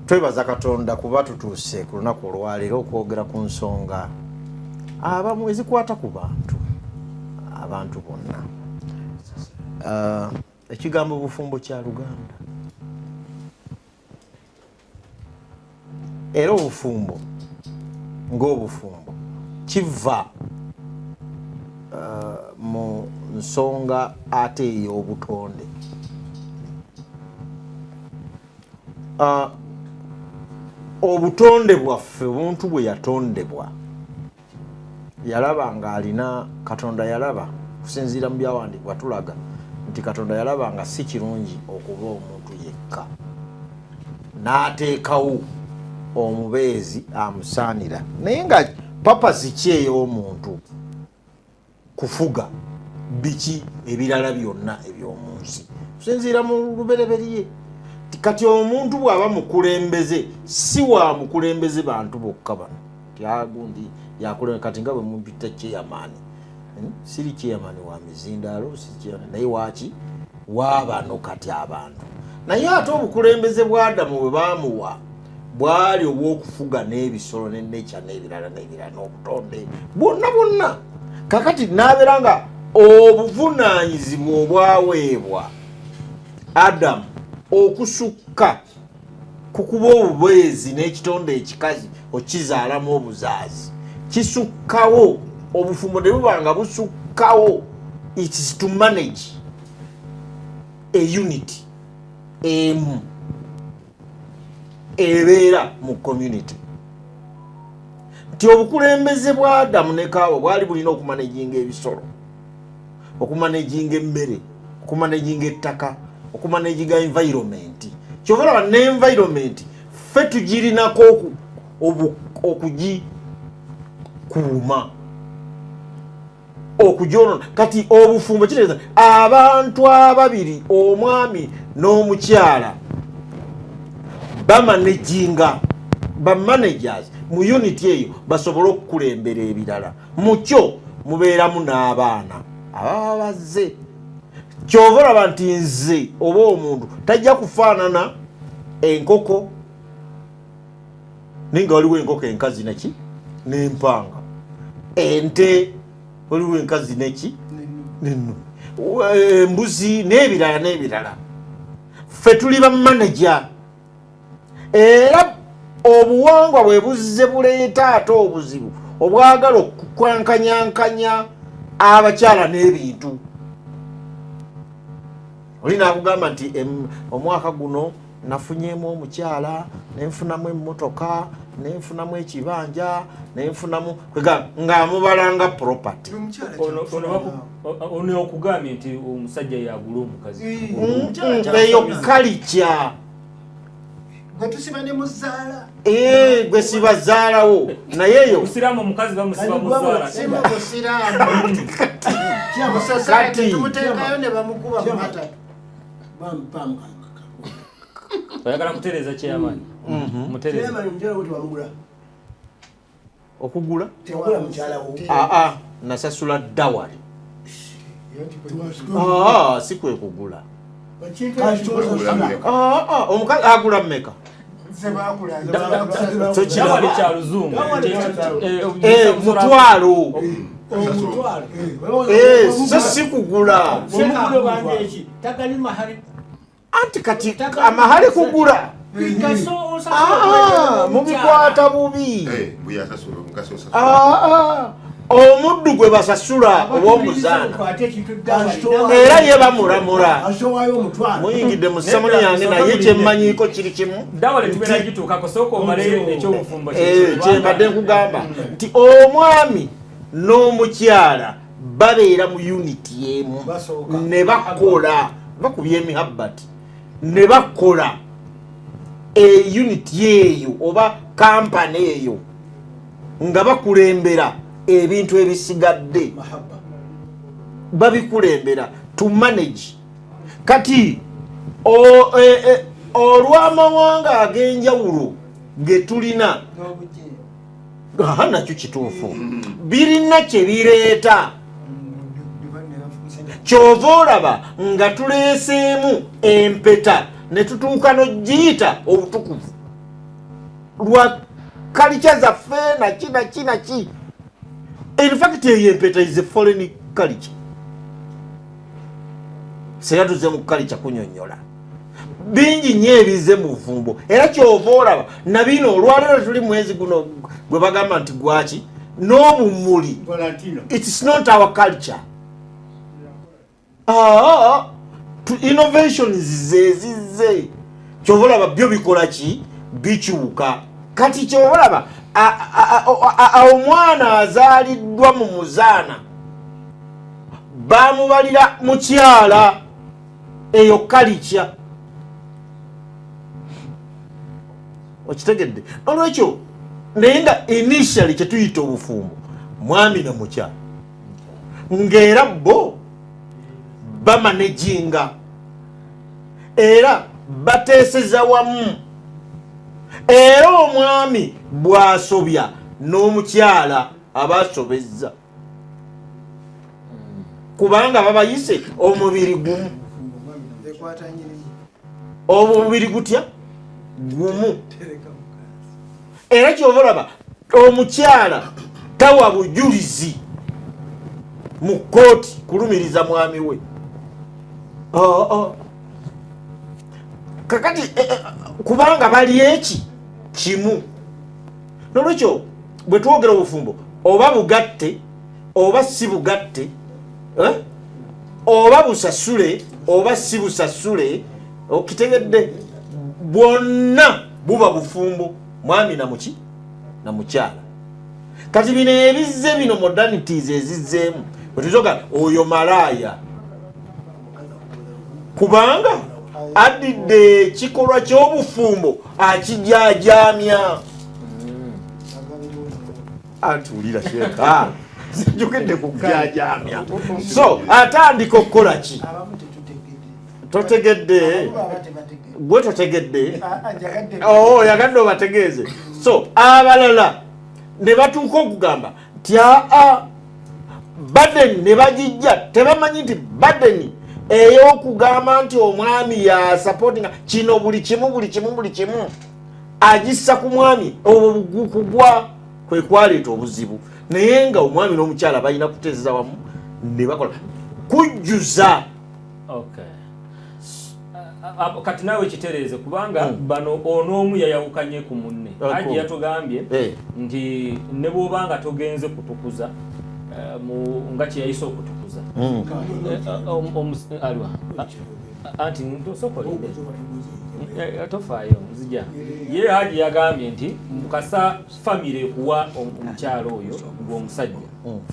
Twebaza Katonda kuba tutuuse ku lunaku olwaleero okwogera ku nsonga abamu ezikwata ku abantu bonna. Ekigambo bufumbo kya Luganda era obufumbo ng'obufumbo kiva mu nsonga ate ey'obutonde. Obutonde bwaffe omuntu bwe yatondebwa yalaba nga alina Katonda yalaba kusinziira mu byawandiikibwa tulaga nti Katonda yalaba nga si kirungi okuba omuntu yekka n'ateekawo omubeezi amusaanira. Naye nga papasi ki ey'omuntu kufuga biki ebirala byonna eby'omu nsi kusinziira mu lubereberye. Kati omuntu bw'aba mukulembeze si wa mukulembeze bantu bokka bano tyagundi yakulembeze. Kati nga bwe mumpita chairman siri chairman wa mizindaalo si chairman naye waaki waabano kati abantu. Naye ate obukulembeze bwa Adamu bwe baamuwa bwali obw'okufuga n'ebisolo n'ennecha n'ebirala n'obutonde bwonna. Kakati n'abeera nga obuvunaanyizibwa obwaweebwa Adamu okusukka kukuba obubeezi n'ekitonde ekikazi okizaalamu obuzaazi kisukkawo. Obufumbo ne buba nga busukkawo. It is to manage a unity emu ebeera mu community. Nti obukulembeze bwa Adamu ne Kaawa bwali bulina okumanaginga ebisolo, okumanaginga emmere, okumanaginga ettaka, okumanaginga environment. Kyova olaba ne environment ffe tugirinako okugikuuma okugyonona. Kati obufumbo kitegeeza abantu ababiri omwami n'omukyala bamanaginga bamanagers mu unity eyo basobole okukulembera ebirala. Mukyo mubeeramu n'abaana ababa bazze. Kyova olaba nti nze oba omuntu tajja kufaanana enkoko ninga waliwo enkoko enkazi neki n'empanga, ente waliwo enkazi neki n'ennume, embuzi n'ebirala. Ffe tuli bamanaja era obuwangwa bwe buzze buleeta ate obuzibu obwagala okukwankanyankanya abakyala n'ebintu. Oli naakugamba nti omwaka guno nafunyemu omukyala nenfunamu emmotoka nenfunamu ekibanja nenfunamu ng'amubalanga property. Ono okugambye nti omusajja yagula omukazi eyo kalica gwe tusiba ne muzaala gwe sibazaalawo naye eyo musiraamu omukazi bamusiba muzaala sima busiraamu kati tumuteekayo ne bamukuba mu matatu oyagala kutereeza kyeyamaani mutereeza okugula tewagula mukyalawo nasasula dawali si kwe kugula omukazi agula mmeka dawali kya luzungu mutwalo so si kugula anti kati amahale kugula mubikwata bubi omuddu gwe basasula obwomuzaana era ye bamulamula muyingidde mu samuni yange naye kyemmanyiko kiri kimu kyembadde nkugamba nti omwami n'omukyala babeera mu uniti emu ne bakola bakubya emihabbati ne bakola uniti eyo oba kampani eyo nga bakulembera ebintu ebisigadde babikulembera to manage kati olw'amawanga ag'enjawulo ge tulina nakyo kituufu birina kye bireeta kyova olaba nga tuleeseemu empeta ne tutuuka n'ogiyita obutukuvu lwa kalica zaffe naki in fact eyo empeta is a foreign culture sera tuze mu culture kunyonyola bingi nnyo ebize mu bufumbo era kyova olaba nabino olwaleero tuli mwezi guno gwe bagamba nti gwaki n'obumuli it's not our culture innovations zezizze kyova olaba byo bikola ki bikyuka kati kyova olaba omwana azaaliddwa mu muzaana bamubalira mukyala eyo kalica okitegedde olwekyo naye nga initially kyetuyita obufumbo mwami na mukyala ng'era bo bamanejinga era bateeseza wamu era omwami bwasobya n'omukyala abasobezza kubanga babayise omubiri gumu omubiri gutya gumu era kyova olaba omukyala tawa bujulizi mu kkooti kulumiriza mwami we kakati kubanga bali eki kimu nolwekyo bwe twogera obufumbo oba bugatte oba si bugatte oba busasule oba si busasule okitegedde bwonna buba bufumbo mwami namuki na mukyala kati bino ebizze bino modernities ezizzeemu bwetuzoga oyo malaaya kubanga addidde ekikolwa ky'obufumbo akijajamya antuulira sheeka sijjukidde kujajamya so atandika okukola ki totegedde gwe totegedde yagadde obategeeze so abalala ne batuuka okugamba nti badeni ne bagijja tebamanyi nti badeni ey'okugamba nti omwami ya supportinga kino buli kimu agissa ku mwami okugwa kwe kwaleeta obuzibu naye nga omwami n'omukyala balina kuteezeza wamu ne bakola kujjuza kati naawe kitereeze kubanga bano onoomu yayawukanye ku munne aji yatugambye nti ne bw'obanga togenze kutukuza nga kyeyayise okutukuza aliwa anti ntosokolinde Atofaayo nzija. Ye Haji yagambye nti mukasa family kuwa omukyalo oyo ng'omusajja.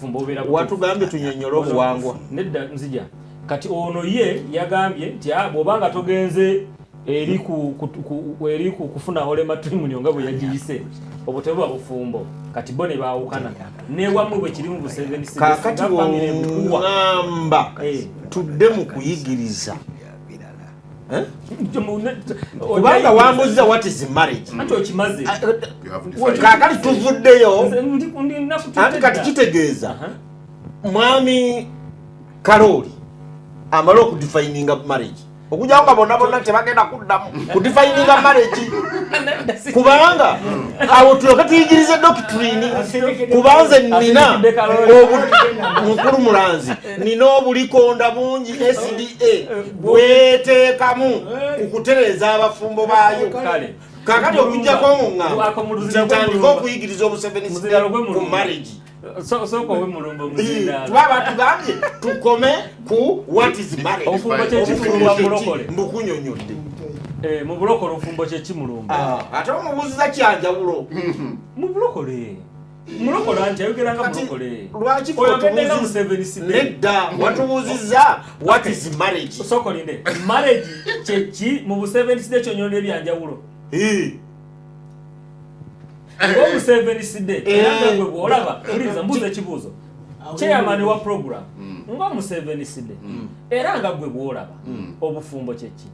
Fumbo obeera watugambye tunyonyola obuwangwa. Nedda nzija. Kati ono ye yagambye nti bw'obanga togenze eri kufuna hole matrimonial nga bwe yagiyise obutebuba bufumbo kati bo ne baawukana newamu bwe kiri mu bu7 kakati ngamba tudde mu kuyigiriza kubanga wambuziza what is marriage anti okimaze kakati tuvuddeyo anti kati kitegeeza mwami Karoli amala okudefininga marriage okujjawo nga bonna tebagenda kuddamu kudefininga marriage kubanga awo tulyoke tuyigirize doctrine kubanze nina mukulu mulanzi nina obulikonda bungi SDA bweteekamu okutereeza abafumbo baayo kakati okujjako ntandika okuyigiriza obu7 ku marriage soko we mulumbo muzindalo twaba tugambye tukome ku what is marriage ofumbo kye kimulumba mulokole mbukunyonyodde mu bulokole ofumbo kye kimulumba ate omubuziza kyanjawulo mu bulokole mulokole anti ayogeranga mulokole lwaki oyogeddanga mu 7 nedda watubuziza what is marriage soko linde marriage kye ki mu 7 kyonyonde ebyanjawulo Omu7 sidde era gwe bwolaba uliza mbuza ekibuuzo chairman wa program nga mu7 sidde era nga gwe bwolaba obufumbo kyeki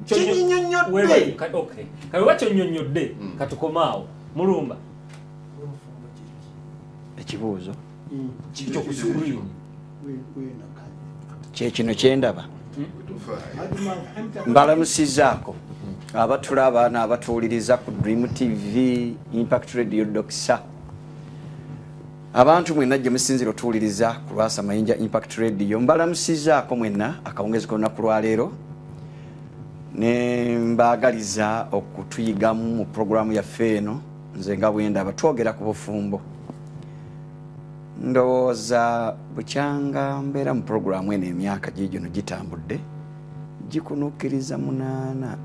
kinyonyodde okay kale wakyonyonyodde katukomaawo mulumba ekibuuzo kikyo ku screen kyekino kyendaba mbalamusizaako abatulaba n'abatuwuliriza ku Dream TV, Impact Radio Doxa. Abantu mwenna gye musinzira otuwuliriza ku Lwasa Mayinja Impact Radio mbalamusizaako mwenna akawungezi k'olunaku lwa leero ne mbaagaliza okutuyigamu mu puroguramu yaffe eno nze nga bwe ndaba twogera ku bufumbo. Ndowooza bukyanga mbeera mu puroguramu eno emyaka giigino gitambudde gikunuukiriza 8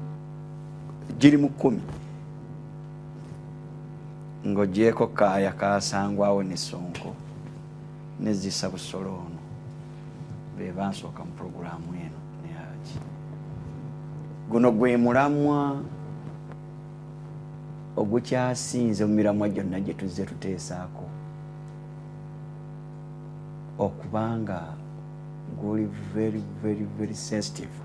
giri mu 10 ng'ogyeko Kaaya Kaasangwawo ne Sonko ne Zisa Busolo ono be bansooka mu puroguramu eno ne Haji. Guno gwe mulamwa ogukyasinze mu miramwa gyonna gye tuzze tuteesaako okubanga guli very sensitive.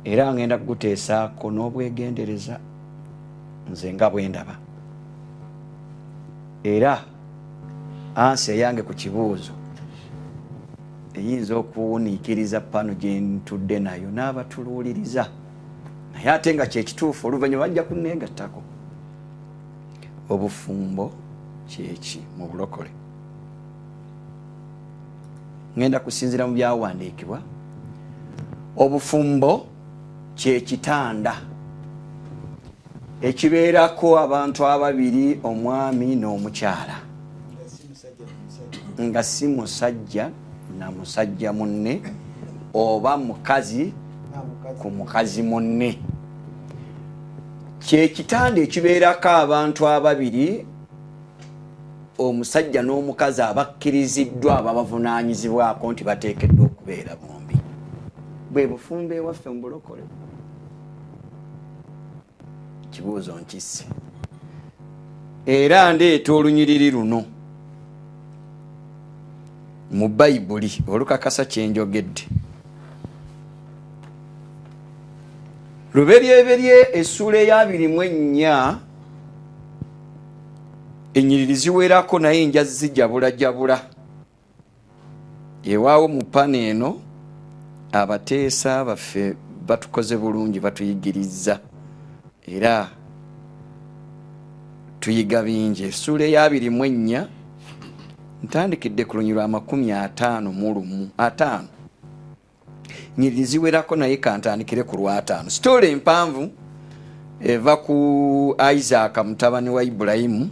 Era ngenda kuguteesaako n'obwegendereza nze nga bwe ndaba. Era ansi eyange ku kibuuzo eyinza okuwuniikiriza pano gye ntudde nayo n'abatuluuliriza naye ate nga kyekituufu oluvannyuma bajja kunneegattako. Obufumbo kyeki mu bulokole? Ngenda kusinzira mu byawandiikibwa. Obufumbo kyekitanda ekibeerako abantu ababiri, omwami n'omukyala, nga si musajja na musajja munne oba mukazi ku mukazi munne. Kyekitanda ekibeerako abantu ababiri, omusajja n'omukazi abakkiriziddwa ababavunaanyizibwako nti bateekeddwa okubeera bombi. Bwe bufumbo ewaffe mu bulokole. Kibuuzo nkisse. Era ndeeta olunyiriri luno mu Bayibuli olukakasa kye njogedde. Luberyeberye essula eya 24 ennyiriri ziwerako naye nja zijabulajabula. Ewaawo mu pana eno abateesa baffe batukoze bulungi, batuyigiriza era tuyiga bingi. Essula eya 24 ntandikidde ku lunyiriri 55 nnyiriri ziwerako naye kantandikire ku lw'ataano. Sitoola empanvu eva ku Isaac mutabani wa Ibulayimu.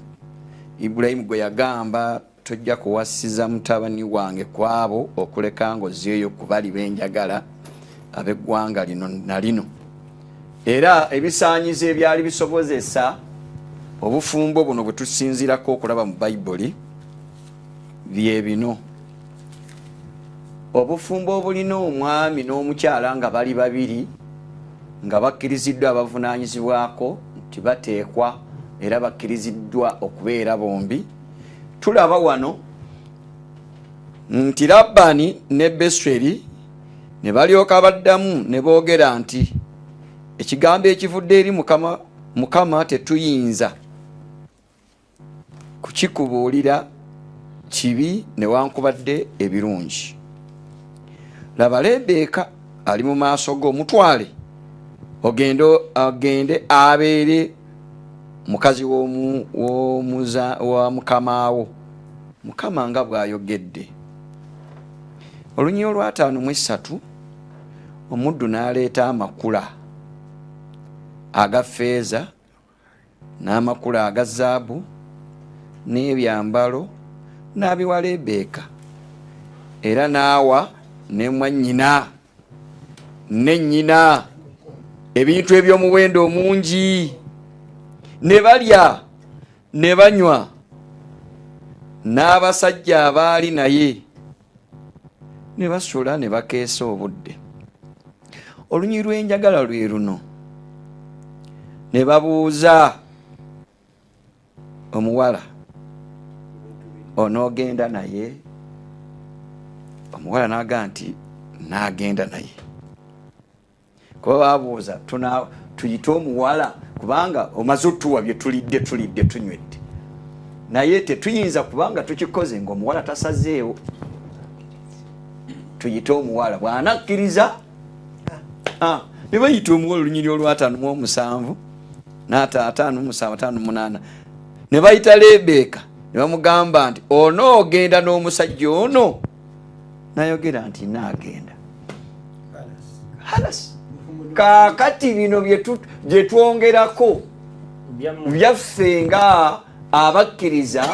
Ibulayimu gwe yagamba tojja kuwasiza mutabani wange kwabo okuleka ng'ozzeeyo ku bali benjagala ab'eggwanga lino na lino. Era ebisaanyizo ebyali bisobozesa obufumbo buno bwe tusinziirako okulaba mu Bayibuli bye bino. Obufumbo obulina omwami n'omukyala nga bali babiri nga bakkiriziddwa abavunaanyizibwako nti bateekwa era bakkiriziddwa okubeera bombi. Tulaba wano nti Labbaani ne Besweri ne balyoka baddamu ne boogera nti ekigambo ekivudde eri Mukama tetuyinza kukikubuulira kibi newankubadde ebirungi. Laba Lebbeeka ali mu maaso go, mutwale ogende abeere mukazi wa mukama wo, Mukama nga bw'ayogedde. Olunyiri olwa 53 omuddu n'aleeta amakula aga ffeeza n'amakula aga zaabu n'ebyambalo n'abiwa Lebbeeka, era n'awa ne mwannyina ne nnyina ebintu eby'omuwendo omungi. Ne balya ne banywa n'abasajja abaali naye ne basula ne bakeesa obudde. Olunyiri lw'enjagala lwe luno. Ne babuuza omuwala, onoogenda naye? Omuwala n'agaa nti n'agenda naye. Kuba babuuza tuyite omuwala kubanga omaze otuwa bye tulidde tunywedde, naye tetuyinza kubanga tukikoze ng'omuwala tasazeewo. Tuyite omuwala bw'anakkiriza. Ne bayita omuwala olunyiri olwa 57 58 ne bayita Lebbeeka ne bamugamba nti onoogenda n'omusajja ono? Nayogera nti naagenda. Halas. Kaakati bino bye twongerako byaffe nga abakkiriza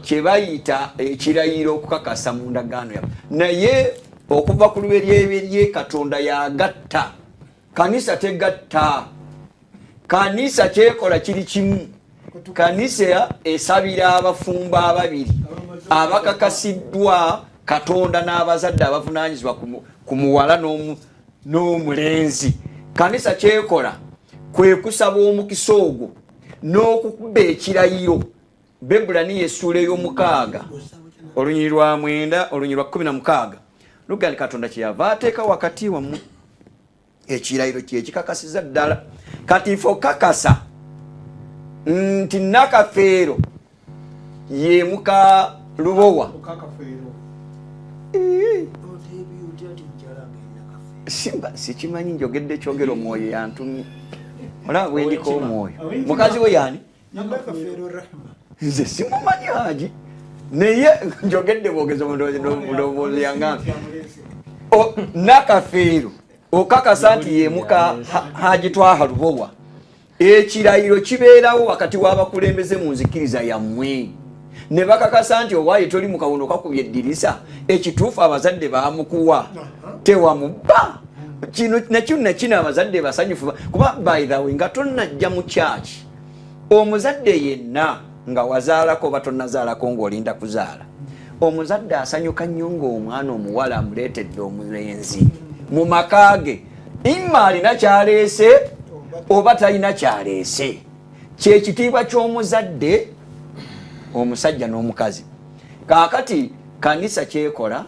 kye bayita ekirayiro okukakasa mu ndagaano yaffe. Naye okuva ku lubereberye Katonda yagatta, kanisa tegatta. Kanisa kyekola kiri kimu. Kanisa esabira abafumbo ababiri abakakasiddwa Katonda n'abazadde abavunaanyizibwa ku muwala n'omulenzi. Kanisa kyekola kwe kusaba omukisa ogwo n'okukuba ekirayiro. Bebulani essuula ey'omukaaga olunyiri lwa 9 olunyiri lwa 16 luga nti Katonda kyeyava ateeka wakati wammwe ekirayiro kyekikakasiza ddala. Kati fo kakasa nti Nakafeero ye muka Lubowa. Simba sikimanyi njogedde kyogero omwoyo yantumye. Olaba bwe ndiko omwoyo. Mukazi we yani? Nze simumanyi Haji. Naye njogedde bwogeza ndowooza yangambe. Nakafeero okakasa nti ye muka Haji Twaha Lubowa. Ekirayiro kibeerawo wakati w'abakulembeze mu nzikiriza yammwe. Ne bakakasa nti owaaye toli mu kawono kakubye eddirisa, ekituufu abazadde baamukuwa tewamubba. Kino abazadde basanyufu kuba by the way nga tonnajja mu kyaki omuzadde yenna nga wazaalako oba tonnazaalako ng'olinda kuzaala, omuzadde asanyuka nnyo ng'omwana omuwala amuleetedde omulenzi mu maka ge, imma alina kyaleese oba talina kyaleese. Kyekitiibwa ky'omuzadde omusajja n'omukazi. Kaakati kanisa kyekola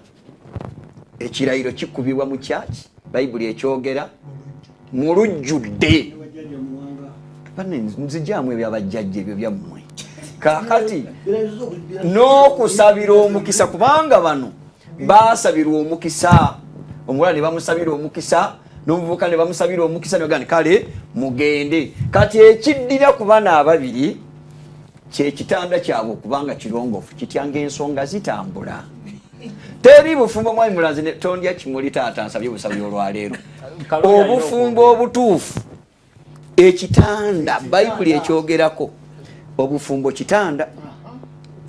ekirayiro kikubibwa mu kyaki, Bayibuli ekyogera mu lujjudde. Nzijjaamu ebyabajjajja ebyo byammwe. Kaakati n'okusabira omukisa kubanga bano baasabirwa omukisa. Omuwala ne bamusabira omukisa, n'omuvubuka ne bamusabira omukisa ne bagamba kale mugende. Kati ekiddira ku bana ababiri kyekitanda kyabwe okubanga kirongoofu kityanga ensonga zitambula. Teri bufumbo mwami Mulanzi ne tondya kimuli taata nsabye busabye olwaleero. Obufumbo obutuufu ekitanda Bayibuli ekyogerako obufumbo kitanda.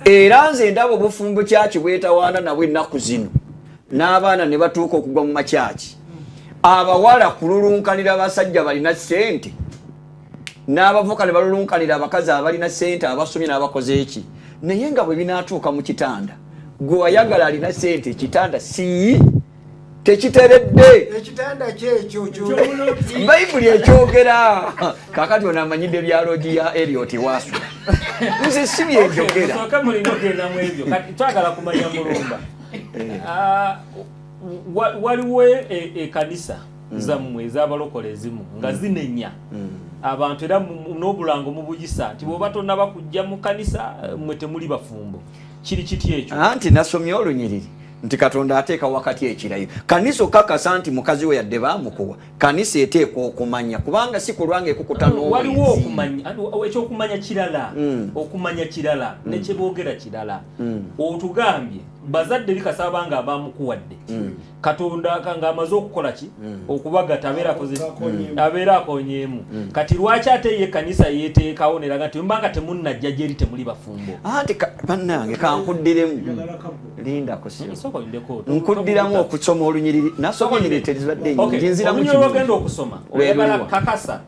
Era nze ndaba obufumbo kyaki bwetawaana nabwe ennaku zino n'abaana ne batuuka okugwa mu makyaki. abawala kululunkanira abasajja balina ssente n'abavuka ne balulunkanira abakazi abalina ssente abasomye n'abakoze eki naye nga bwe binaatuuka mu kitanda gwe wayagala alina ssente ekitanda si tekiteredde ekitanda kyekyo bayibuli ekyogera kakati ono amanyidde bya logi ya Eliot Waswa nze si byenjogera soka mulina ogenda mu ebyo kati twagala kumanya mulumba waliwo ekanisa zammwe ez'abalokole ezimu nga zinenya abantu era n'obulango mubuyisa nti bw'oba tonnaba kujja mu kanisa mwe temuli bafumbo kiri kiti ekyo anti nasomye olunyiriri nti Katonda ateeka wakati ekirayo kanisa okakasa nti mukazi we yadde baamukuwa kanisa eteekwa okumanya kubanga si kulwanga ekukuta waliwo okumanya ekyokumanya kirala okumanya kirala nekyeboogera kirala otugambye bazadde bikasaba nga abamukuwadde Katonda nga amaze okukola ki okubagata abeera akonyeemu kati lwaki ate ye kanisa yeteekawo neraga nti mbanga temunnajja gyeri temuli bafumbo anti bannange kankuddiremu linda nkuddiramu okusoma olunyiriri nasoma olunyiriri terizibadde ogenda okusoma oyagala kakasa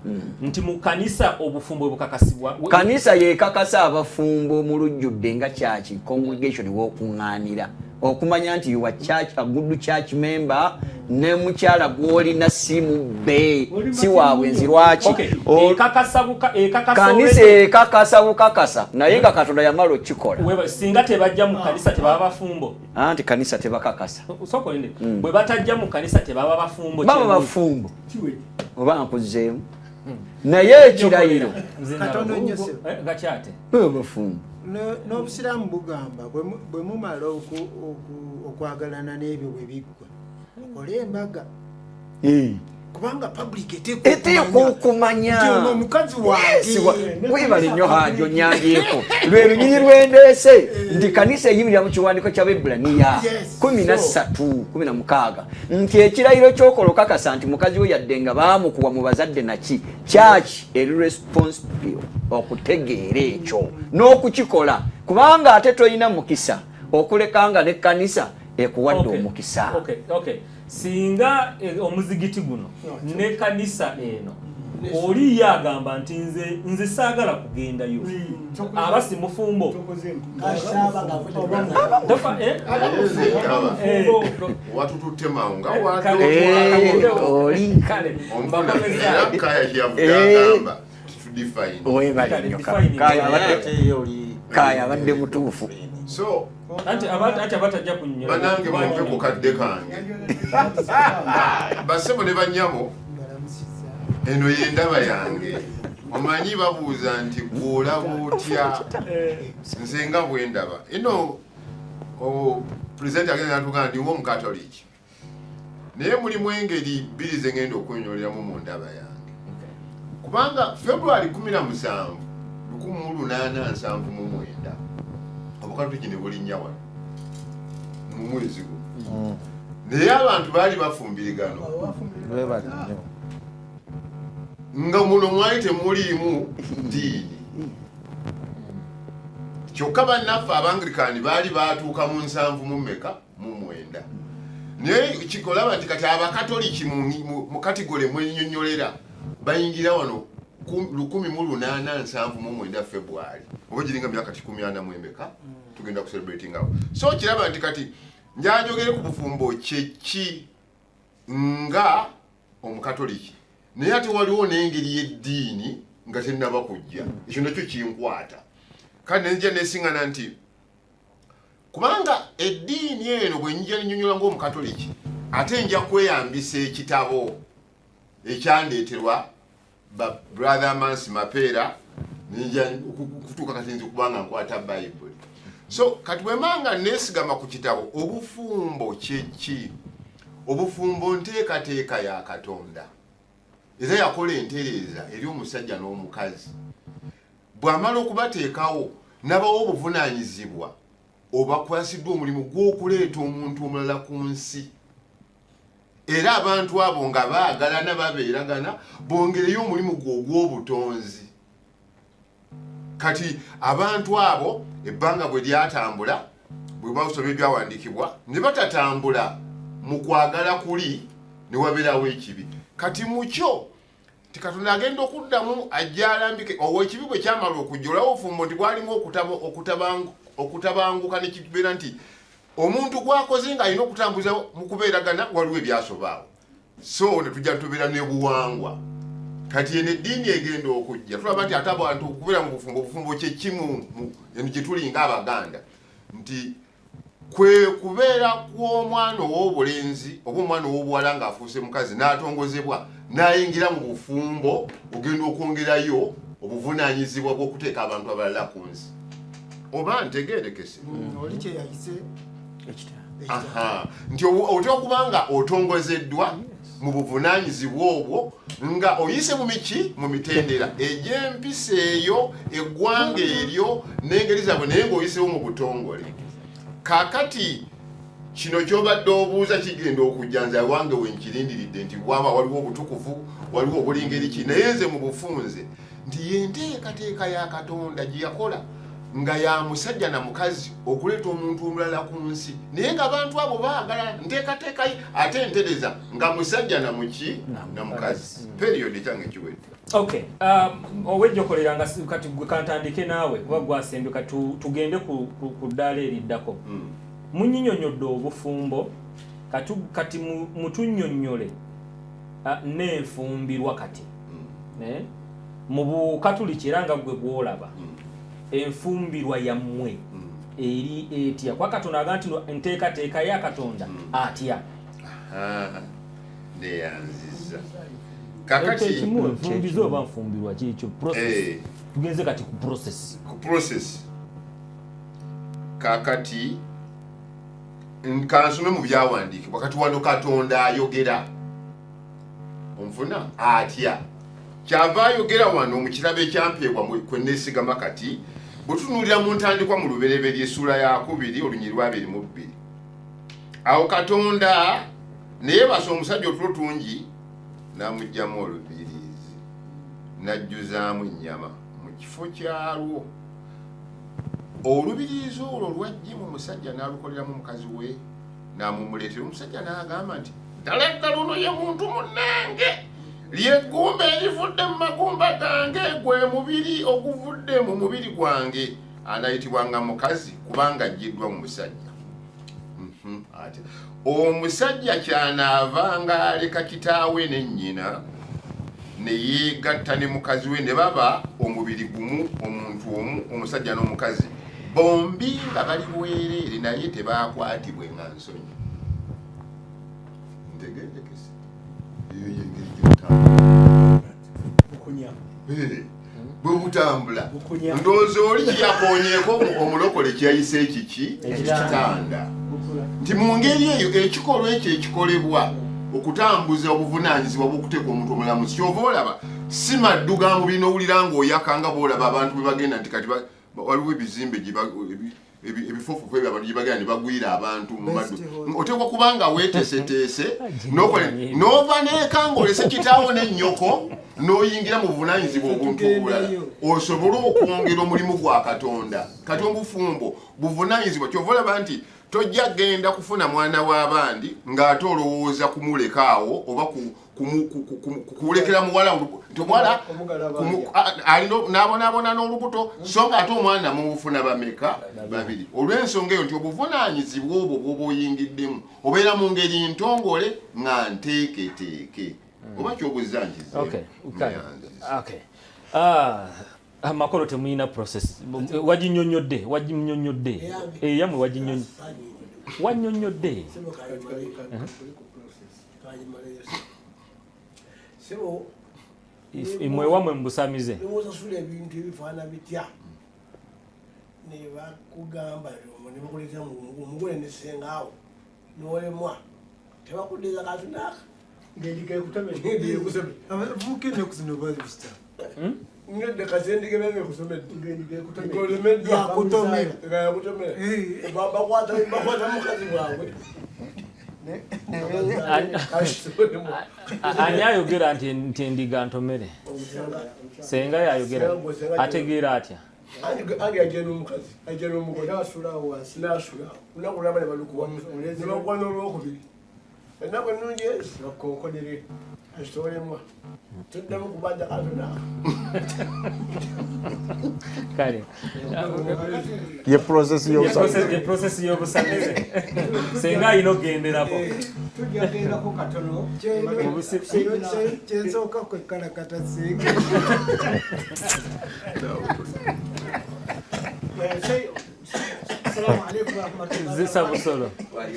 nti mu kanisa obufumbo bukakasibwa kanisa yekakasa abafumbo mu lujjudde nga kyaki congregation w'okuŋŋaanira okumanya nti you are church a good church member ne mukyala gwolina simubbe si waabwenzi lwaki kanisa ekakasa bukakasa naye nga Katonda yamala okikola singa tebajja mu kanisa tebaba bafumbo anti kanisa tebakakasa sokolinde bwe batajja mu kanisa tebaba bafumbo baba bafumbo oba nkuzeemu naye ekirayiro Katonda onyose gakyate bafumbo n'obusiraamu bugamba bwe mumala okwagalana n'ebyo bwe biggwa okole embaga kubanga public eteekwa okumanya omukazi wange webale nnyo hajo nyandyeko lwe lunyiri lwendeese nti kanisa eyimirira mu kiwandiiko ky'Abaebbulaniya 13:16 nti ekirayiro ky'okola okakasa nti mukazi we yadde nga baamukuwa mu bazadde naki kyaki eri responsible okutegeera ekyo n'okukikola kubanga ate toyina mukisa okulekanga ne kanisa ekuwadde omukisa singa omuzigiti guno ne kanisa eno oli yagamba nti nze saagala kugendayo aba si mufumbo watututte mawunga oli kaya abadde mutuufu anti abatajja kunnyola banange mumpe ku kadde kange basebo ne banyabo eno yendaba yange omanyi babuuza nti gwolaba otya nze nga bwendaba eno pulezidenti agenda natugamba ndiwo omukatoliki naye mulimu engeri bbiri ze ngenda okwenyoleramu mu ndaba yange kubanga February 17 1879 obukatoliki ne bulinnya wano mu mwezi guno naye abantu baali bafumbirigano nga muno mwali temuliimu ddiini kyokka bannaffe Abanglikani baali baatuuka mu 7 naye kikolaba nti kati Abakatoliki mu katigole mwenyonyolera bayingira wano 1879 February oba giringa myaka 14 tugenda ku celebrating awo so kiraba nti kati njanjogere ku bufumbo kyeki nga omukatoliki naye ate waliwo n'engeri y'eddiini nga tennaba kujja ekyo nakyo kinkwata kandi nenja nesingana nti kubanga eddiini eno bwe njja ninyonyola ng'omukatoliki ate nja kweyambisa ekitabo ekyandeeterwa ba brother Amansi Mapeera ninja kutuuka kati nzi kubanga nkwata Bible so kati bwemanga nesigama ku kitabo obufumbo kyeki obufumbo nteekateeka ya Katonda era yakola entereeza eri omusajja n'omukazi bw'amala okubateekawo nabawo obuvunaanyizibwa obakwasiddwa omulimu gw'okuleeta omuntu omulala ku nsi era abantu abo nga baagalana babeeragana bongereyo omulimu gw'ogw'obutonzi kati abantu abo ebbanga bwe lyatambula bwe basoma ebyawandiikibwa ne batatambula mu kwagala kuli ne wabeerawo ekibi kati mukyo Katonda agenda okuddamu ajja alambike ekibi bwe kyamala okujja olawo obufumbo nti bwalimu okutabanguka ne kibeera nti omuntu gwakoze ng'alina okutambuza mu kubeeragana waliwo ebyasobaawo so ne tujja tubeera ne buwangwa kati eno eddiini egenda okujja tulaba nti ate abantu okubeera mu bufumbo kyekimu gye tuli ng'Abaganda nti kwe kubeera kw'omwana ow'obulenzi oba omwana ow'obuwala ng'afuuse mukazi n'atongozebwa n'ayingira mu bufumbo ogenda okwongerayo obuvunaanyizibwa bw'okuteeka abantu abalala ku nsi oba ntegeerekese oli kyeyayise nti otya okubanga otongozeddwa mu buvunaanyizibwa obwo nga oyise mu miki mu mitendera egy'empisa eyo eggwanga eryo n'engeri zaabwe naye ng'oyisewo mu butongole kaakati kino kyobadde obuuza kigenda okujja nze wange wenkirindiridde nti bwaba waliwo obutukuvu waliwo obulingeri ki naye nze mu bufunze nti yenteekateeka ya Katonda gye yakola nga ya musajja na mukazi okuleeta omuntu omulala ku nsi naye ng'abantu abo baagala nteekateeka ate entereza nga musajja na muki na mukazi periyodi kyange kiwedde okay owejjokolera nga kati gwe kantandike naawe kuba gwasembye kati tugende ku ddaala eriddako munyinyonyodde obufumbo kati mutunnyonnyole n'enfumbirwa kati mu bukatuliki era nga gwe gwolaba enfumbirwa yammwe eri etya kwa Katonda aga nti enteekateeka ya Katonda atya neyanziza kakati ekimu enfumbizo oba nfumbirwa kyekyo process tugenze kati ku process kakati kansome mu byawandiikibwa kati wano Katonda ayogera onfuna atya kyava ayogera wano mu kirabo ekyampeebwa kwe neesigama kati butunuulira mu ntandikwa mu lubereberye essula ya 2 olunyi lwa 22 awo Katonda neyeebasa omusajja otulo tungi n'amuggyamu olubiriizi n'ajjuzaamu ennyama mu kifo kyalwo olubiriizi olwo lwajje mu musajja n'alukoleramu mukazi we n'amumuleetera omusajja n'agamba nti ddala ddala ono ye muntu munnange ly'eggumba erivudde mu magumba gange gwe mubiri oguvudde mu mubiri gwange anayitibwanga mukazi kubanga ajjiddwa mu musajja omusajja kyanaavanga aleka kitaawe ne nnyina ne yeegatta ne mukazi we ne baba omubiri gumu omuntu omu omusajja n'omukazi bombi nga bali bwereere naye tebaakwatibwe nga nsonyi ntegeerekese eyo yengeri bwe butambula ndowooza oli kyeyakoonyeeko omulokole kyayise ekiki ekitanda nti mu ngeri eyo ekikolwa ekyo ekikolebwa okutambuza obuvunaanyizibwa bw'okuteeka omuntu omulamuzi kyova olaba si maddu ga mubiri n'owulira ng'oyakanga boolaba abantu bwe bagenda nti kati waliwo ebizimbe ebifofufu ebyo abantu gye bagenda ne bagwira abantu mu maddu oteekwa kubanga weeteeseteese n'ova n'eka ng'olese kitaawo n'ennyoko n'oyingira mu buvunaanyizibwa obuntu obulala osobole okwongera omulimu gwa Katonda kati obufumbo buvunaanyizibwa kyova olaba nti tojja genda kufuna mwana w'abandi ng'ate olowooza kumulekaawo oba kuwulekera muwala nti omwala n'abonaabona n'olubuto so ng'ate omwana mubufuna bameka babiri olw'ensonga eyo nti obuvunaanyizibwa obwo bw'oba oyingiddemu obeera mu ngeri ntongole nga nteeketeeke oba kyobuza nkize amakolo temuyina process waginyonyodde eyamwe wanyonyodde imwe wamwe mbusamize osasula ebintu ebifaana bitya nebakugamba nebakuleta omugole nesengaawo nolemwa tebakuddeeza kantu naaka ngende kasendige benge kusomeddebakwata mukazi bwabwe ani ayogera nti endiga ntomere senga yayogera ategeera atya ange ajja n'omukazi ajja n'omugole nasulawo wansi nasulawo lunaku lwaba ne balukuwa nebagwa n'olwokubiri ennaku ennungi bakonkonere azitolemwa tuddamu kubanja katona kale ye process process y'obusamize senga ayina okugenderako tujja kugendako katono kyensooka kwekalakata singa Assalamu alaikum warahmatullahi zisa busolo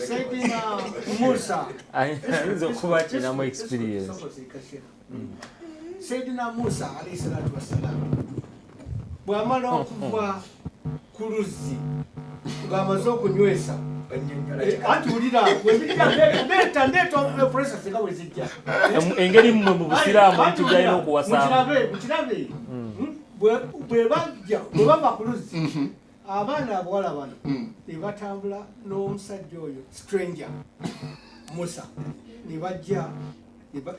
Sayyidina Musa ayinza okuba kinamu experience Sayyidina Musa alayhi salatu wassalam bw'amala okuva ku luzzi ng'amaze okunywesa anti wulira ndeeta process nga bwe zijja engeri mmwe mu busiraamu ntujjalina okuwasaamu mukirabe bwe bava ku luzzi abaana abawala bano ne batambula n'omusajja oyo stranger Musa ne bajja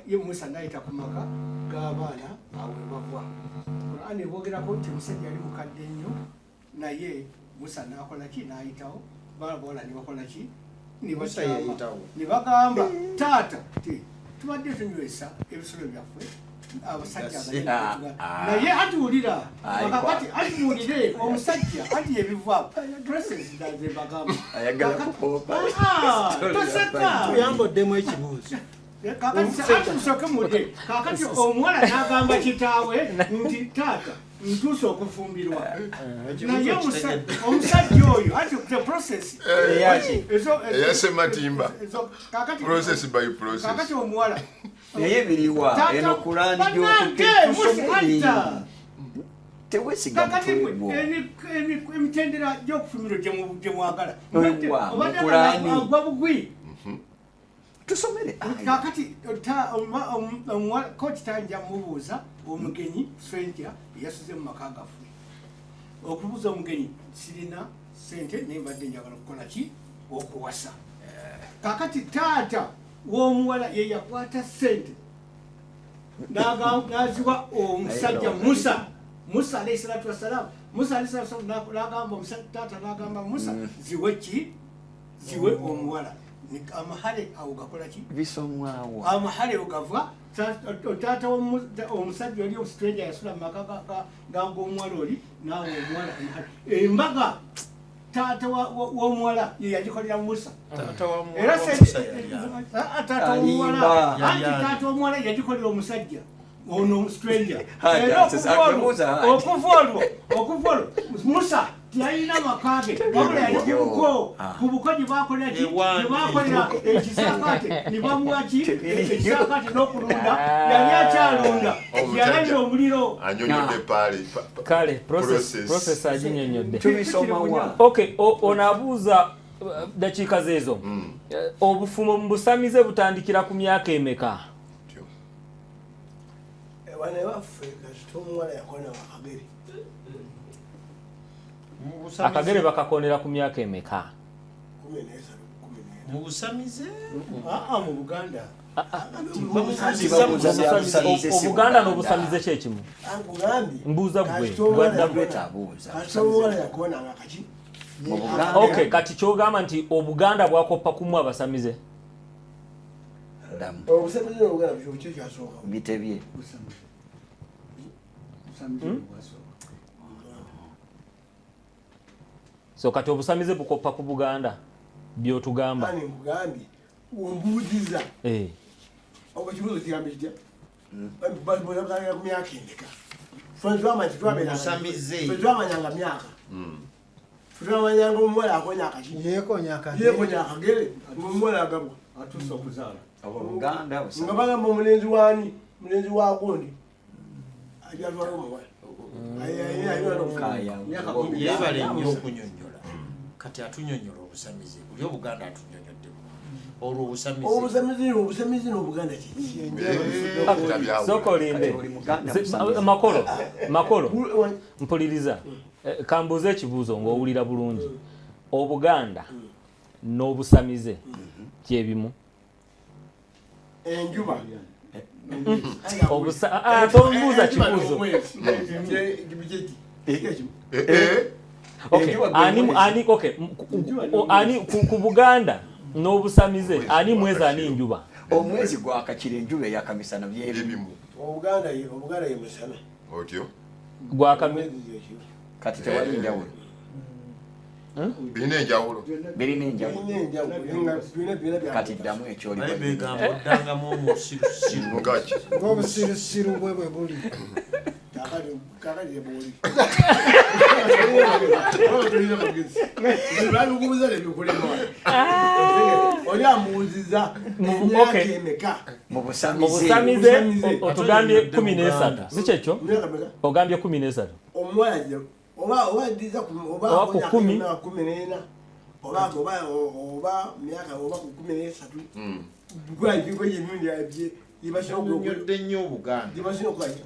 ye Musa n'ayita ku maka g'abaana awo bava Qur'ani ebogerako nti musajja yali mukadde nnyo naye Musa n'akola ki n'ayitawo bawala ne bakola ki ne bagamba taata tubadde tunywesa ebisolo byaffe abasajja naye atuwulira kakati atuwulire omusajja ati ebiva dresses ze bagamba toseka tuyamboddemu ekibuuzo kakati musooke mudde kakati omuwala n'agamba kitaawe nti taata ntuuse okufumbirwa naye omusajja oyo ati the process eyasematimba process by process kakati omuwala naye biriwa eno kulani kakati emitendera gy'okufumiro gye mwagala agwa bugwi tusomere kakati kooti tanja mubuuza omugenyi stranger yasuze mu maka gaffe okubuuza omugenyi sirina sente naye mbadde njagala okukola ki okuwasa kakati taata w'omuwala ye yakwata sente n'aziwa omusajja Musa alayhi salatu wassalam n'agamba taata n'agamba Musa ziwe ki ziwe omuwala amahale awo gakola ki bisomwawo amahale ogava taata omusajja oli stranger yasula mu maka ganga omuwala oli naawe omuwala embaga taata w'omuwala ye yagikolera Musa era taata w'omuwala yagikolera omusajja ono stranger era okuva olwo Musa tiyalina makage wabula yaligibuko ku bukoji bakolera ekisakate ne bamuwaki ekisakate n'okulunda yali akyalunda yalabira omuliro anyonyodde pale kale process aginyonyodde tubisomawa okay onabuuza dakiika zeezo obufumo mu busamize butandikira ku myaka emeka wane baffe kasita omuwala yakona akagere akagere bakakonera ku myaka emeka mu busamize mu Buganda obuganda n'obusamize kyekimu mbuuza gwe kasita omuwala yakonanga kaki okay kati kyogamba nti obuganda bwakoppa kumu abasamize obusamize n'obuganda byo kyasooka bitebye so kati obusamize bukoppa ku Buganda byotugamba ani mugambye ombuuziza obwo kibuzo kigambe kitya balibolaga ku myaka endeka twamanyanga myaka twamanyanga omuwala akonya akaki yekonya akagere omuwala agabwa atuuse okuzaala obuganda nga bagamba omulenzi wani mulenzi wagundi ajatwala omuwala yebale nnyo okunyonyola kati atunyonyola obusamize buli obuganda atunyonyoddemu olwo obusamize n'obuganda kiki sokolinde makolo mpuliriza kambuuza ekibuuzo ng'owulira bulungi obuganda n'obusamize kyebimu enjuba tombuuza kibuuzo ani ku Buganda n'obusamize ani mwezi ani njuba omwezi gwakakira enjuba eyakamisana ebimu Obuganda ye musana. otyo gwakami kati tewali njawulo birina enjawulo birina enjawulo kati ddamu ekyoli naye begamba oddangamu omusirusiru ngaki ng'obusirusiru bwe bwe buli Kakali ye boli. Baluguza le bikulema. Oli amuuziza emyaka emeka. mu mu busamize busamize otugambye 13 si kyekyo ogambye 13 Omuwala oba ndiza Oba ku kumi. 14 oba myaka oba ku 13. Gwaji kwenye nundi yabye nyodde nnyo obuganda dibasino kwaje.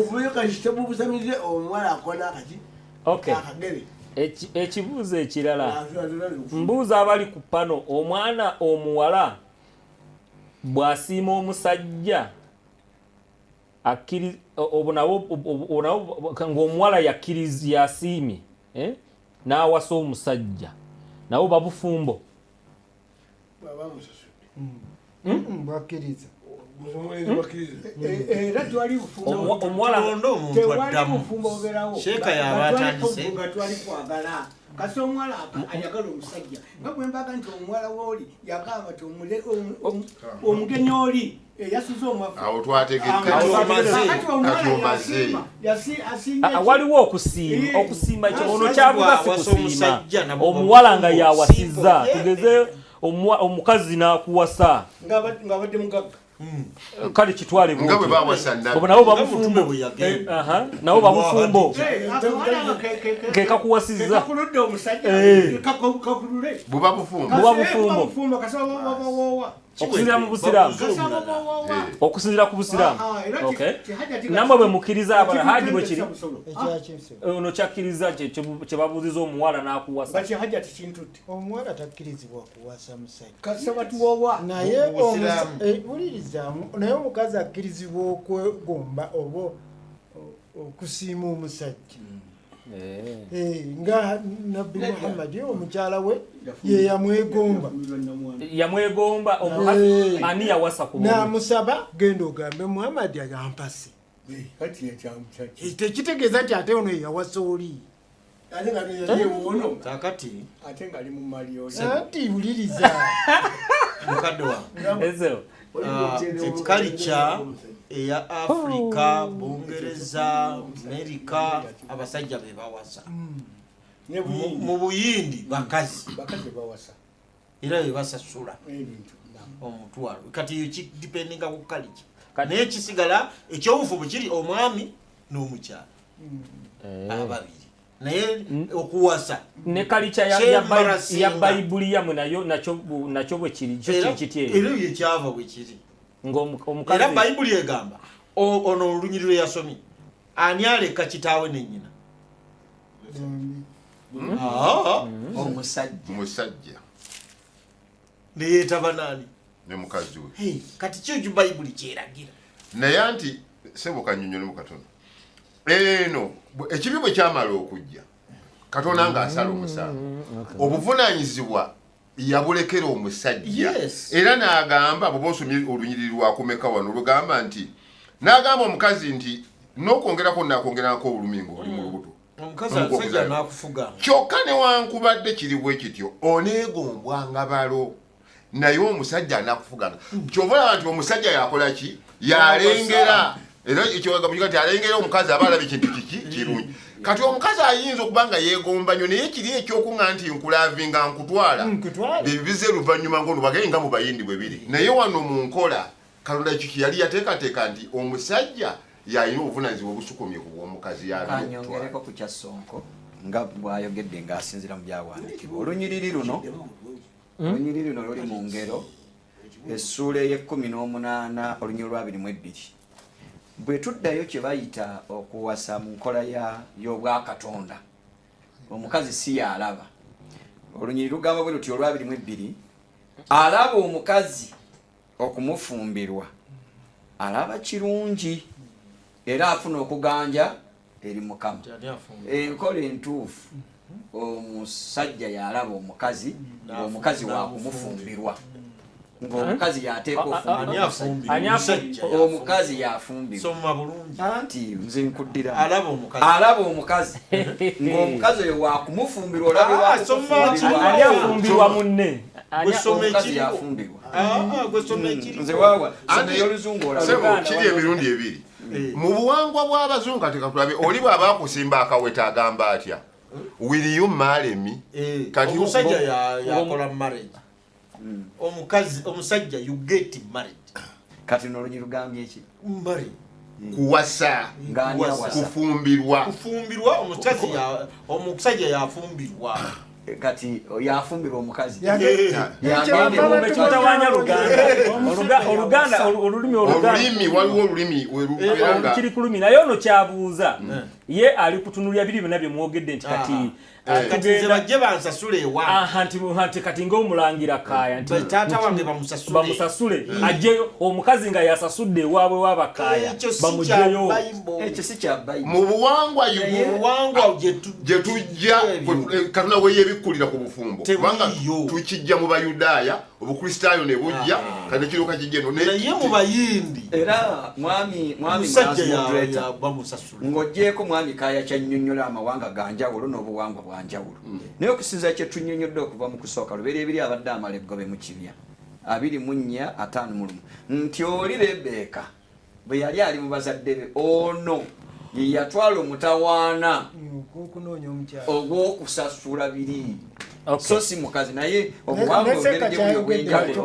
Kubeka kitabu busamize omuwala akona akati. okay Akagere. ekibuuzo ekirala mbuuza abali ku pano omwana omuwala bw'asiima omusajja ng'omuwala yasiimye n'awasa omusajja nabo babufumbo bwakkiriza era twali bufumbo omuwala tewali bufumbo oberawo Sheeka yaba atandise. nga twali kwagala kasi omuwala ayagala omusajja nga bwe mbaga nti omuwala wooli yagamba ti omugenyi oli yasuze omwafu awo twategeka kati omaze waliwo okusiima ekyo ono kyabuga si kusiima omusajja nabo omuwala nga yawasizza tugeze omukazi n'akuwasa ng'abadde mugagga kale kitwale nga bwe bawasa obo nabo Omutume babufumbo bwe yagenda. nabo babufumbo ke kakuwasizza kakuludde omusajja kakulule buba bufumbo Buba bufumbo. bufumbo kasababawowa okusinzira mu busiraamu okusinzira ku busiraamu okay namwe bwe mukkiriza abala haji bwe kiri ono kyakkiriza kye babuuziza omuwala n'akuwasa baki hajja tikintutte omuwala takkirizibwa kuwasa musajja kasaba tuwowa naye wulirizaamu naye omukazi akkirizibwa okwegomba oba okusiima omusajja nga nabbi muhammadi omukyala we ye yamwegomba omukazi ani yawasa ku n'amusaba genda ogambe muhammadi ayampase tekitegeeza nti ate ono yeyawasa oli ate nga yewono kakati ate nga ali mu mali oli anti wuliriza mukadde wange ezo ekalica eya Afrika Bungereza Amerika abasajja be bawasa mu buyindi bakazi bawasa era be basasula ebintu omutwalo kati kidipendinga ku kalica naye kisigala ekyobufu bukiri omwami n'omukyala ababiri naye okuwasa ne kalica ya bayibuli yamwe nakyo bwe kiri kyo kiti era yekyava bwe kiri ng'omukazi era bayibuli egamba ono olunyiriro yasomye ani aleka kitaawe nennyina omusajja neyeetaba naani ne mukazi we kati kyo bayibuli kyeragira naye anti sebo kanyonyolemu katono eno ekibi bwe kyamala okujja katonda ng'asala omusango obuvunaanyizibwa yabulekera omusajja era n'agamba bw'oba osomye olunyiriri lwakumeka wano lugamba nti n'agamba omukazi nti n'okwongerako nakwongerako olulumi ng'oli mu lubuto omukazi asajja n'akufuga kyokka newankubadde kiri bwe kityo oneegombwanga balo naye omusajja anakufuganga kyova olaba nti omusajja yakola ki yalengera era ekyogamuyika nti alengera omukazi aba alaba ekintu kiki kirungi kati omukazi ayinza okuba nga yeegomba nnyo naye kiri ekyokuŋŋa nti nkulavinga nkutwala bibize luvannyuma ng'olubagere nga mu bayindi bwe biri naye wano mu nkola Katonda ekyo yali yateekateeka nti omusajja yalina obuvunaanyizibwa obusukumye ku bw'omukazi yanyongereko ku kya Sonko nga bw'ayogedde ng'asinziira mu byawandiikibwa olunyiriri luno luli mu ngero essuula ey'18 olunyiriri lwa 22 bwe tuddayo kye bayita okuwasa mu nkola y'obwakatonda omukazi si yalaba olunyiriri lugamba bwe luti olwa 22 alaba omukazi okumufumbirwa alaba kirungi era afuna okuganja eri Mukama enkola entuufu omusajja yalaba omukazi ng'omukazi wakumufumbirwa ng'omukazi yateeka omukazi yafumbirwa anti nze nkuddira alaba omukazi ng'omukazi oyo wakumufumbirwa ani afumbirwa munne omukazi yafumbirwa nze waawa someyo oluzungu olaba kiri emirundi ebiri mu buwangwa bw'abazungu kati katulabe oli bw'aba akusimba akaweta agamba atya will you marry me kati omusajja yakola marriage omusajja you get married kati n'olunyi lugambye eki marry kuwasa kufumbirwa omusajja yafumbirwa kati yafumbirwa omukazi ekitawanya Oluganda olulimi waliwo olulimi kiri ku lumi naye ono kyabuuza ye ali kutunulya biri byonna bye mwogedde nti kati bajje bansasule ewa nti kati ng'omulangira kaaya nti taata wange bamusasule ajjeyo omukazi nga yasasudde ewaabwe w'abakaaya bamugjeyo ekyo si kya Bayibuli mu buwangwa gye tujja katonda we yebikkulira ku bufumbo kubanga tukijja mu Bayudaaya obukristaayo ne bujja kati kiruka kijjeno naye mu Bayindi era mwami ng'ogyeko mwami kaaya kyannyonnyola amawanga ganjawulo n'obuwangwa bwanjawulo naye okusinza kye tunnyonnyodde okuva mu kusooka lubereberye abadde amala eggobe mu kibya 24:51 nti oli Rebeka bwe yali ali mu bazadde be ono ye yatwala omutawaana ogw'okusasula biri so si mukazi naye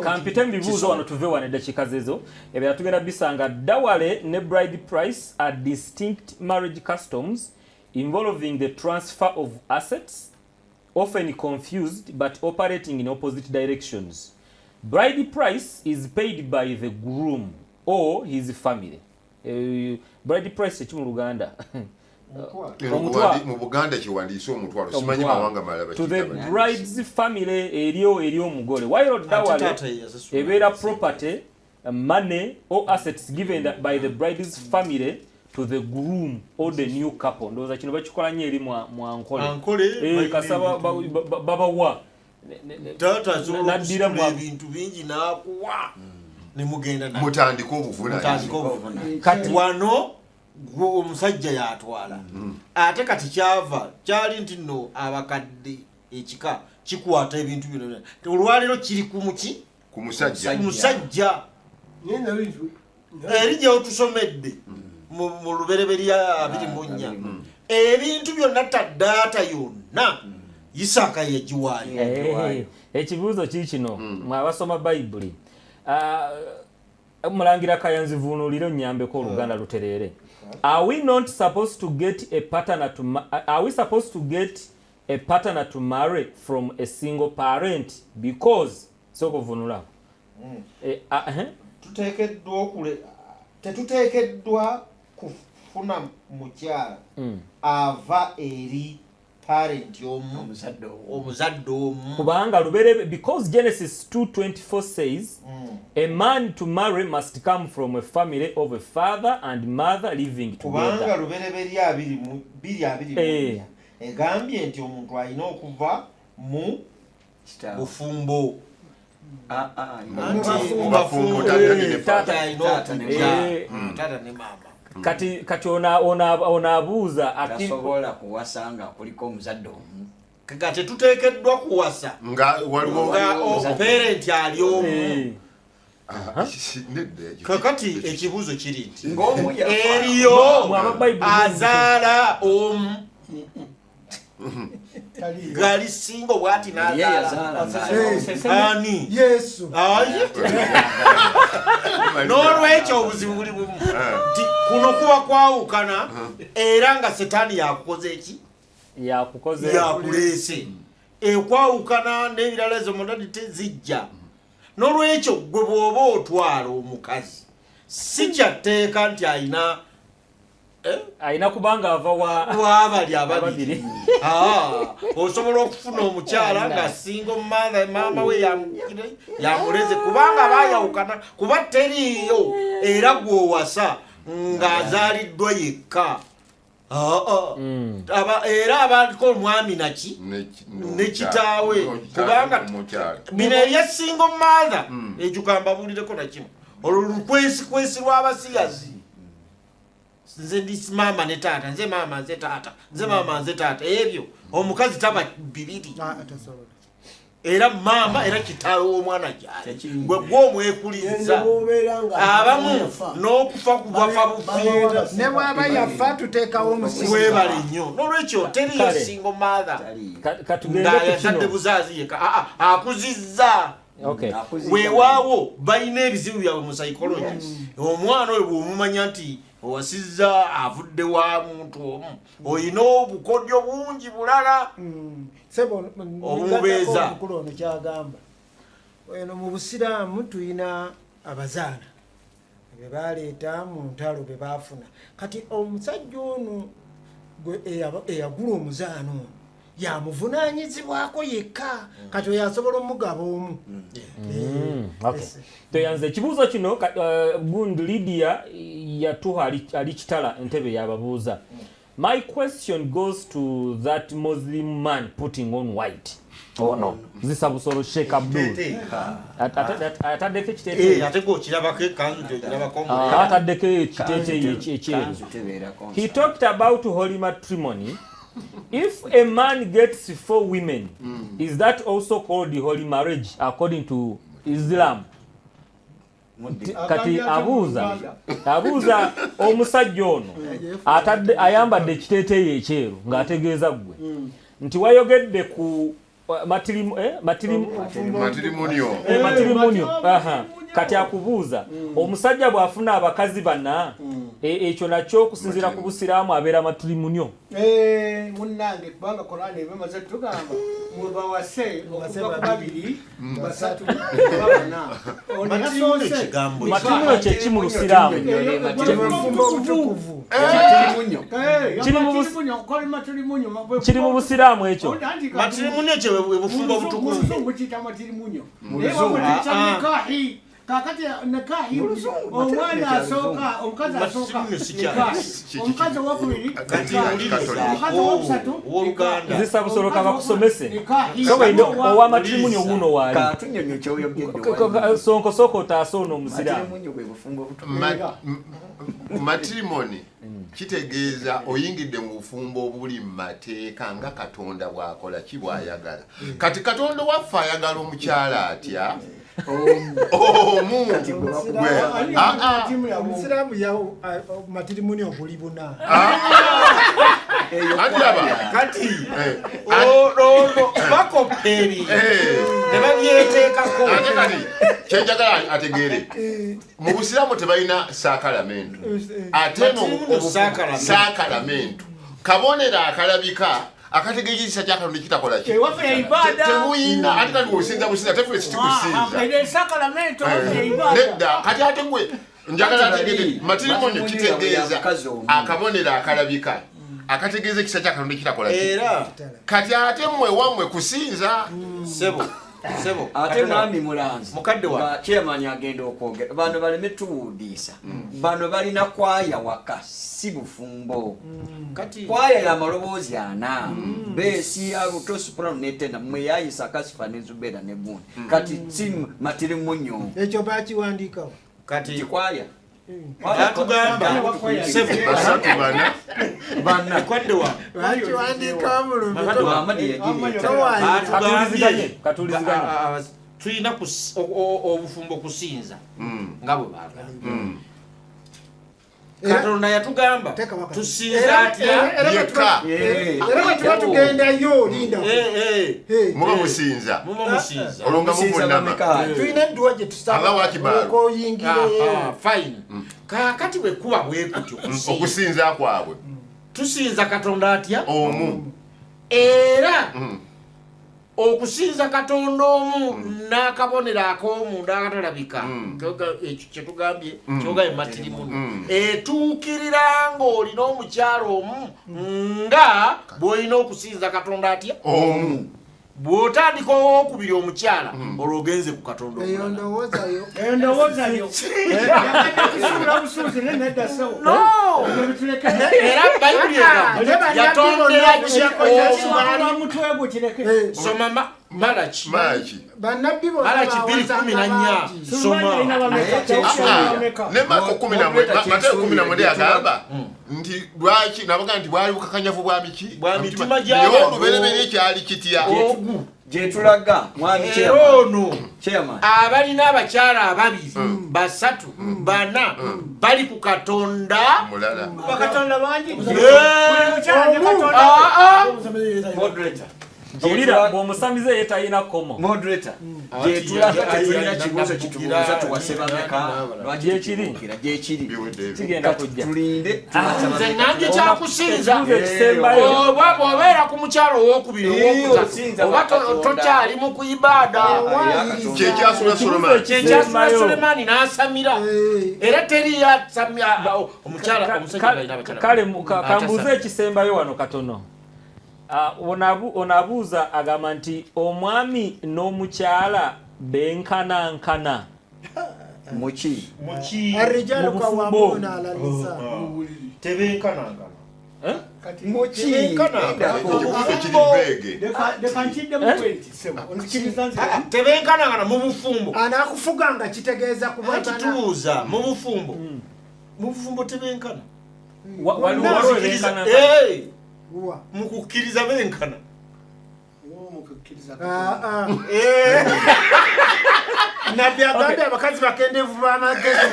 kampite mbibuuzo wano tuve wano eddakiika zezo ebyo tugenda bisanga dawale ne bride price are distinct marriage customs involving the transfer of assets often confused but operating in opposite directions. Bride price is paid by the groom or his family. Bride price ekimu Luganda mu Buganda kiwandiise omutwalo simanyi mawanga malala to the bride's family eriyo omugole while dowry ebeera property money or assets given by the bride's family to the groom or the new couple. Ndowooza kino bakikola nnyo eri mwankole kasaba babawa naddira mu ebintu bingi n'akuwa ne mugenda mutandika obuvunaanyizibwa kati wano omusajja yatwala ate kati kyava kyali nti nno abakadde ekika kikwata ebintu byonna olwaleero kiri ku musajja eri gyeotusomedde mu lubereberya 24 ebintu byonna taddaata yonna Isaaka yagiwaayo ekibuuzo kiri kino mwabasoma Bayibuli mulangira kayanzivuunulire nnyambeko Oluganda lutereere. Are we supposed to get a partner to marry from a single parent because sokuvunula tetuteekeddwa kufuna mukyala ava eri parent omuzadde omu kubanga luberebe because Genesis 2:24 says a man to marry must come from a family of a father and mother living together. Kubanga lubereberye 2:20 egambye nti omuntu alina okuva mu bufumbo taata ne mama. Kati onaabuuza atasobola kuwasanga kuliko omuzadde omu kati tuteekeddwa kuwasa nga waliwo parent ali omu kakati ekibuuzo kiri nti eriyo azaala omu gali singo bwati n'azaala Yesu n'olwekyo obuzibu buli bumu kuno kuba kwawukana era nga setaani yakukoze eki yakuleese ekwawukana n'ebirala ezo modadi tezijja n'olwekyo gwe bw'oba otwala omukazi si kyatteeka nti ayina kubanga ava wabali ababiri osobola okufuna omukyala nga single mother maama we yamuleze kubanga bayawukana kuba teriiyo era gw'owasa ng'azaaliddwa yekka era abaliko omwami naki ne kitaawe kubanga bino ebya single mother ejukamba bulireko nakimu olwo lukwesikwesi lw'abasigazi nze ndi maama ne taata nze maama nze taata nze maama nze taata ebyo omukazi taba bibiri era maama era kitaawe w'omwana gyali gwe gw'omwekuliza abamu n'okufa kubafa bufiira ne bw'aba yafa tuteekawo omusingi webale nnyo n'olwekyo teriyo single mother ng'ayatadde buzaazi yeka akuzizza weewaawo balina ebizibu byabwe mu psychology omwana oyo bw'omumanya nti owasizza avudde wa muntu omu olina obukodyo bungi bulala obumubeeza omukulu ono kyagamba eno mu busiraamu tulina abazaana be baleeta mu ntalo be baafuna kati omusajja ono eyagula omuzaana ono yamuvunaanyizibwako yekka kati oyo asobola omugaba omu. Toyanze ekibuuzo kino gundi Lydia yatuha ali kitala entebe yababuuza. My question goes to that Muslim man putting on white. Oh no. Zisa busoro Sheikh Abdul. Atadeke kitete. Ateko kirabako kanzu kirabako. Atadeke kitete ekyeru. He talked about holy matrimony. If a man gets 4 women, is that also called the holy marriage according to Islam? Kati abuuza omusajja ono ayambadde ekiteeteeyi ekyeru ng'ategeeza ggwe nti wayogedde ku matirimunio kati akubuuza omusajja bw'afuna abakazi bana ekyo nakyo okusinziira ku busiraamu abeera matirimunio. Munnange kubanga Qur'an ebemaze tugamba mubawase okuva ku 2 3 4 matirimunio kye ki mu busiraamu? Kiri mu busiraamu ekyo. Matirimunio kye bufumbo obutukuvu. Kakati nekahi omwana asooka omukazi asooka omukazi owokubiri omukazi owokusatu zisa busoloka bakusomese owa matirimunio guno waali sonko soko otaasoono omusiraamu. Matrimony kitegeeza oyingidde mu bufumbo obuli mu mateeka nga Katonda bw'akola kibwayagala. Kati Katonda waffe ayagala omukyala atya omusiraamu yawo matirimunio buli buna kati olwo bakoperi ne babyeteekako ate kati kyenjagala ategeere mu busiraamu tebalina saakalamentu ate saakalamentu kabonera akalabika akategeeza kya Katonda kitakola ki temuyina ate kati osinza businza tefule kitikusinza sakalamento ibada nedda kati ate gwe njagala ategeere matirimunio kitegeeza akabonera akalabika akategeeza ekisa kya Katonda kitakola ki era kati ate mmwe wammwe kusinza sebo ate mwami Mulanzi mukadde wa chairman agenda okwogera bano baleme tuwudiisa bano balina kwaya waka si bufumbo kati kwaya ya maloboozi ana besi aluto soprano netena mwe yayisa Kasifa ne Zubeda ne Gundi kati si matirimunio ekyo bakiwandiikawo kati kwaya atugamba basatu bana kwadde wa bakiwandiikawo mulumbi katuliziganye tulina obufumbo kusinza nga bwe baagala. Katonda yatugamba tusinza atya yekka era tuba tugendayo linda muba musinza olonga muvunama tulina edduwa gye tusabaoyingire fine kakati bwe kuba bwe kutyo okusinza kwabwe tusinza Katonda atya omu era okusinza Katonda omu n'akabonera ak'omunda akatalabika ekyo kyetugambye kyogaye matirimunio etuukirira ng'olina omukyalo omu nga bw'olina okusinza Katonda atya omu bw'otandika owokubiri omukyala olwo ogenze ku Katonda eyo omulala. ndowoozayo endowooza yo yakusuula busuuzi nenedda sewo Era Bayibuli egamba yatondera ki omutwe gwo kireke soma Malaki bannabbi Malaki 2:14 soma ne Marko 11 Mateo 11 yagamba nti lwaki nabaga nti bwali bukakanyavu bwa miki Bwa mitima gy'abantu. naye olubereberye kyali kitya gyetulaga mwami ono chairman abalina abakyala ababiri basatu bana bali ku Katonda mulala bakatonda bangi buli Eh, mukyala ne katonda moderator owulira bw'omusamize ye talina komo moderator gyetulaga tetulina kibuuzo kitubuuza tuwase bameka lwaki Gyekiri. tukira gyekiri biwedde kigenda kujja tulinde nze nange kyakusinza Ekibuuzo ekisembayo oba bw'obeera ku mukyalo owokubiri owokutatu osinza oba Katonda. tokyali mu kuibaada kyekyasula Solomoni kyekyasula Sulemaani n'asamira era teri yasamya omukyala omusajja alina abakyala kale kambuuze ekisembayo wano katono. Onabuuza agamba nti omwami n'omukyala benkanankana muki arrijalu Mu qawwamuna ala nisa tebenkanangana muki ekibuuzo kiri mpeege leka nkiddemu bwenti sewo onzikiriza nze tebenkanangana mu bufumbo anakufuga nga kitegeeza kubagana kitubuuza mu bufumbo tebenkana waliwo benkanankana. Uwa. mu kukkiriza benkana nabbi agambye abakazi bakendeevu b'amagezi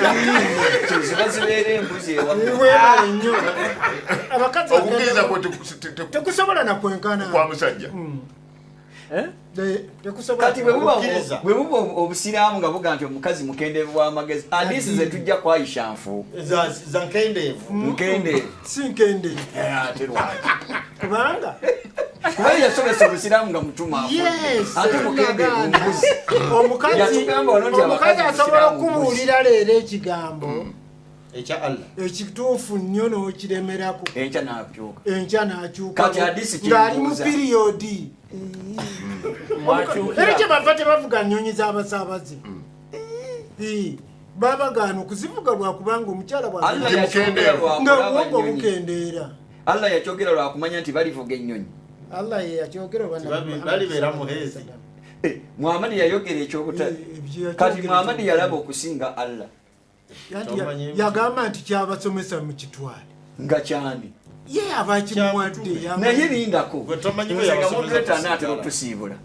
ziba zibeera embuzi webale nnyo abakazi okukkiriza kwe tekusobola nakwenkana kwa musajja kati bwe Okukkiriza. buba obusiraamu nga buga nti omukazi mukendeevu w'amagezi hadisi ze tujja kwayisha nfu za nkendeevu mukendeevu si nkendeevu kubanga kubanga yasomesa obusiraamu nga mutumaafu yes ate mukendeevu mbuzi omukazi Yatugamba wano nti abakazi asobola musiraamu okubuulira leero ekigambo ekya Allah ekituufu nnyo n'okiremerako enkya n'akyuka enkya n'akyuka Kati hadisi ng'ali mu kyebuuza. piriyodi era kyebava tebavuga nnyonyi z'abasaabaze babagaana okuzivuga lwakubanga omukyala Allah yakyogera nga lwakulaba obwongo ennyonyi bukendeera Allah yakyogera lwakumanya nti balivuga ennyonyi Allah ye yakyogera oba balibeera muheezi Muhammad yayogera ekyobutali kati Muhammad yalaba okusinga Allah yagamba nti kyabasomesa mu kitwale nga kyani ye abakimuwadde naye lindako Gwe tomanyi bwe nze nga yabasomesa moderator kusinga anaatera Allah. okutusiibula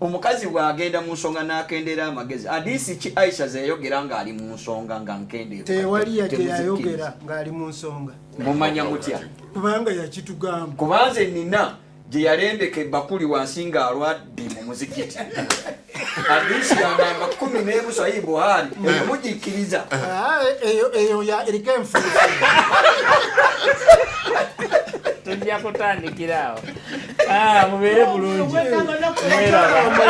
omukazi bw'agenda mu nsonga n'akendeera amagezi hadisi ki Aisha zeyayogera ng'ali mu nsonga nga nkendeevu tewali yateyayogera ng'ali mu nsonga mumanya mutya kubanga yakitugamba kubanze nina gye yalembeka ebbakuli wansi ng'alwadde mu muzikiti hadisi yagamba 11 Sahih Buhari emugikkiriza eyo eriko enfuufu Tujja kutandikira awo. Mubeere bulungi. Mweraba.